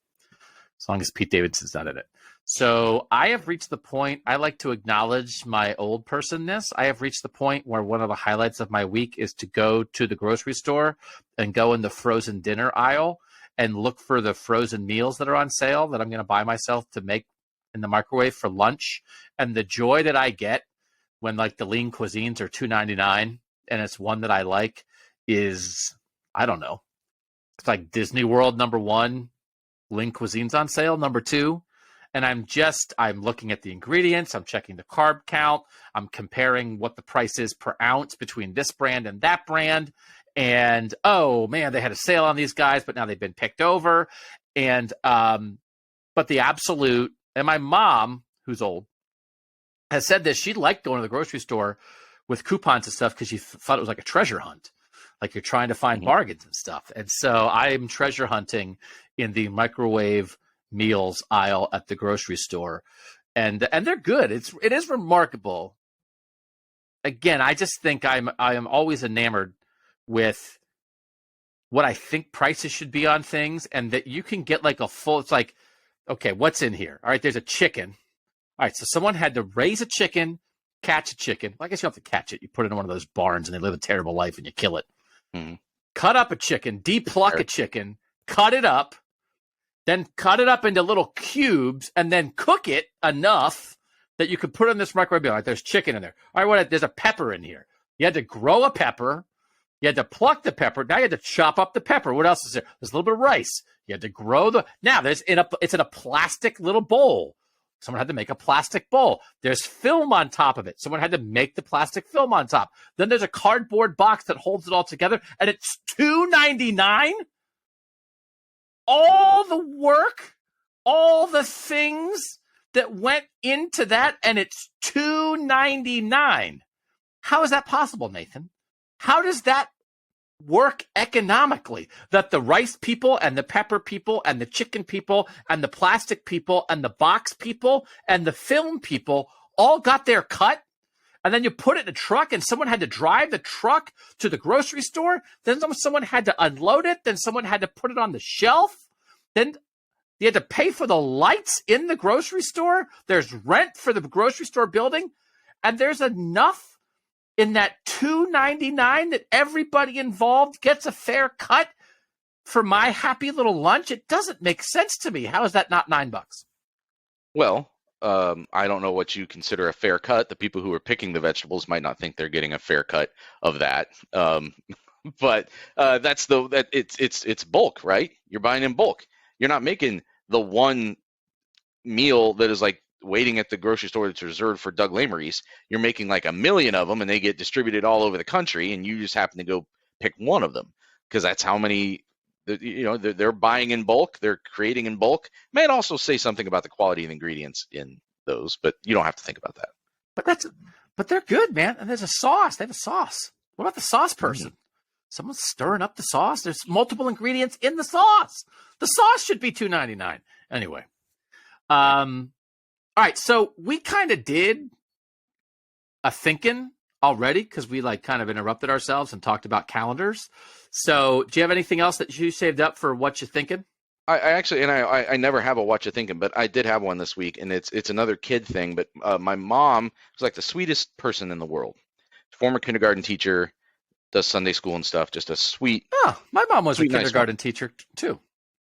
as long as Pete Davidson's not in it. So I have reached the point, I like to acknowledge my old personness. I have reached the point where one of the highlights of my week is to go to the grocery store and go in the frozen dinner aisle and look for the frozen meals that are on sale that I'm going to buy myself to make in the microwave for lunch. And the joy that I get when like the lean cuisines are $2.99 and it's one that I like is, I don't know. It's like Disney World #1, lean cuisines on sale #2. And I'm looking at the ingredients. I'm checking the carb count. I'm comparing what the price is per ounce between this brand and that brand. And, oh man, they had a sale on these guys, but now they've been picked over. And, but the absolute, and my mom, who's old, has said this. She liked going to the grocery store with coupons and stuff because she thought it was like a treasure hunt. Like you're trying to find bargains and stuff. And so I'm treasure hunting in the microwave meals aisle at the grocery store. And they're good. It is remarkable. Again, I just think I am always enamored with what I think prices should be on things, and that you can get like a full. It's like, okay, what's in here? All right, there's a chicken. All right, so someone had to raise a chicken, catch a chicken. Well, I guess you don't have to catch it. You put it in one of those barns, and they live a terrible life, and you kill it. Mm-hmm. Cut up a chicken, depuck a chicken, cut it up, then cut it up into little cubes, and then cook it enough that you could put it in this microwave. All right, there's chicken in there. All right, there's a pepper in here. You had to grow a pepper. You had to pluck the pepper. Now you had to chop up the pepper. What else is there? There's a little bit of rice. You had to grow now it's in a plastic little bowl. Someone had to make a plastic bowl. There's film on top of it. Someone had to make the plastic film on top. Then there's a cardboard box that holds it all together, and it's $2.99. All the work, all the things that went into that, and it's $2.99. How is that possible, Nathan? How does that work economically? That the rice people and the pepper people and the chicken people and the plastic people and the box people and the film people all got their cut, and then you put it in a truck, and someone had to drive the truck to the grocery store. Then someone had to unload it. Then someone had to put it on the shelf. Then you had to pay for the lights in the grocery store. There's rent for the grocery store building, and there's enough in that $2.99 that everybody involved gets a fair cut for my happy little lunch. It doesn't make sense to me. How is that not $9? Well, I don't know what you consider a fair cut. The people who are picking the vegetables might not think they're getting a fair cut of that. But it's bulk, right? You're buying in bulk. You're not making the one meal that is like waiting at the grocery store that's reserved for Doug Lesmerises. You're making like a million of them, and they get distributed all over the country, and you just happen to go pick one of them because that's how many. They're buying in bulk. They're creating in bulk. Might also say something about the quality of the ingredients in those, but you don't have to think about that. But they're good, man. And there's a sauce. They have a sauce. What about the sauce person? Someone's stirring up the sauce. There's multiple ingredients in the sauce. The sauce should be $2.99. Anyway. All right, so we kind of did a thinking already because we like kind of interrupted ourselves and talked about calendars. So do you have anything else that you saved up for what you're thinking? I actually, and I never have a what you thinking, but I did have one this week, and it's another kid thing. But my mom was like the sweetest person in the world. Former kindergarten teacher, does Sunday school and stuff. Just a sweet. Oh, my mom was a kindergarten nice teacher too.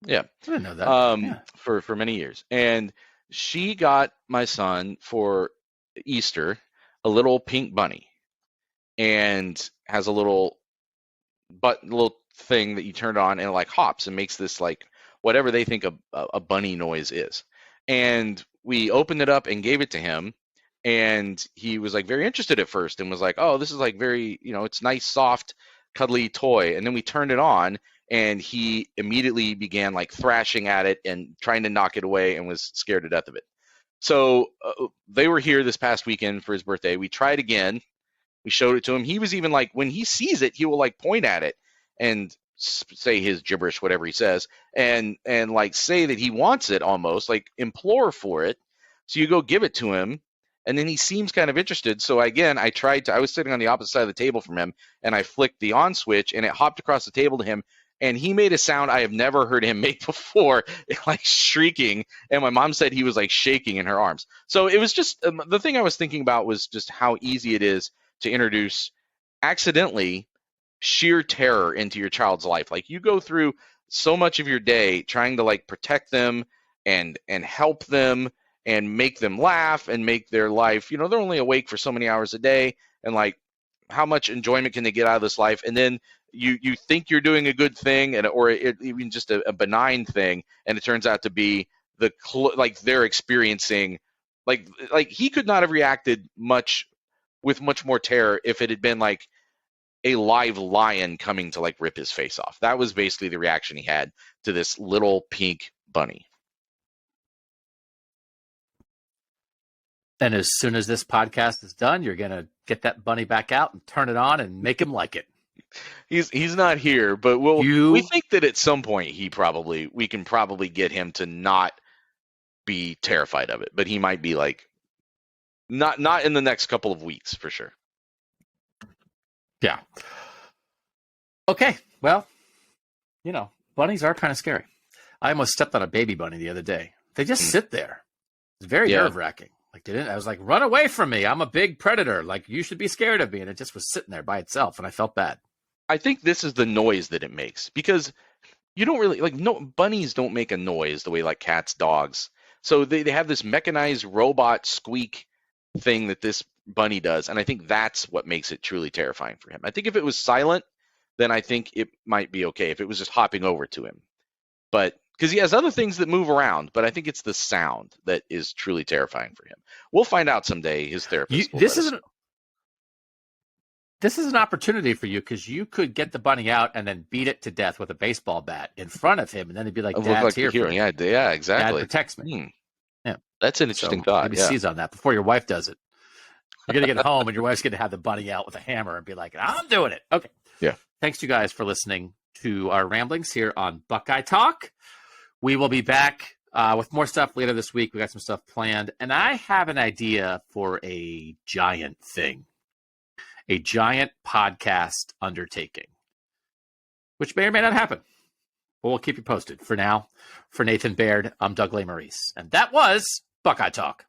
Yeah, I didn't know that. For many years, and she got my son for Easter a little pink bunny, and has a little thing that you turn on, and it like hops and makes this like whatever they think a bunny noise is. And we opened it up and gave it to him, and he was like very interested at first and was like, oh, this is like very, it's nice, soft, cuddly toy. And then we turned it on, and he immediately began like thrashing at it and trying to knock it away and was scared to death of it. So they were here this past weekend for his birthday. We tried again. We showed it to him. He was even like, when he sees it, he will like point at it and say his gibberish, whatever he says, and like say that he wants it, almost like implore for it. So you go give it to him, and then he seems kind of interested. So again, I was sitting on the opposite side of the table from him, and I flicked the on switch, and it hopped across the table to him, and he made a sound I have never heard him make before, like shrieking. And my mom said he was like shaking in her arms. So it was just the thing I was thinking about was just how easy it is to introduce accidentally sheer terror into your child's life. Like you go through so much of your day trying to like protect them and help them and make them laugh and make their life, they're only awake for so many hours a day, and like how much enjoyment can they get out of this life? And then you think you're doing a good thing, or even just a benign thing, and it turns out to be like they're experiencing like he could not have reacted with much more terror if it had been like a live lion coming to like rip his face off. That was basically the reaction he had to this little pink bunny. And as soon as this podcast is done, you're going to get that bunny back out and turn it on and make him like it. He's not here, but we think that at some point we can probably get him to not be terrified of it, but he might be like not in the next couple of weeks for sure. Yeah. Okay. Well, bunnies are kind of scary. I almost stepped on a baby bunny the other day. They just sit there. It's very nerve-wracking. I was like, run away from me. I'm a big predator. Like, you should be scared of me. And it just was sitting there by itself, and I felt bad. I think this is the noise that it makes, because you don't really bunnies don't make a noise the way like cats, dogs. So they have this mechanized robot squeak thing that this bunny does, and I think that's what makes it truly terrifying for him. I think if it was silent, then I think it might be okay if it was just hopping over to him. But because he has other things that move around, but I think it's the sound that is truly terrifying for him. We'll find out someday. His therapist. This is an opportunity for you, because you could get the bunny out and then beat it to death with a baseball bat in front of him, and then he'd be like, "Dad's here for me. Yeah, exactly. Dad protects me." Yeah, that's an interesting thought. Maybe seize on that before your wife does it. You're gonna get home and your wife's gonna have the bunny out with a hammer and be like, "I'm doing it." Okay. Yeah. Thanks to you guys for listening to our ramblings here on Buckeye Talk. We will be back with more stuff later this week. We got some stuff planned, and I have an idea for a giant thing. A giant podcast undertaking, which may or may not happen. But we'll keep you posted. For now, for Nathan Baird, I'm Doug Lesmerises, and that was Buckeye Talk.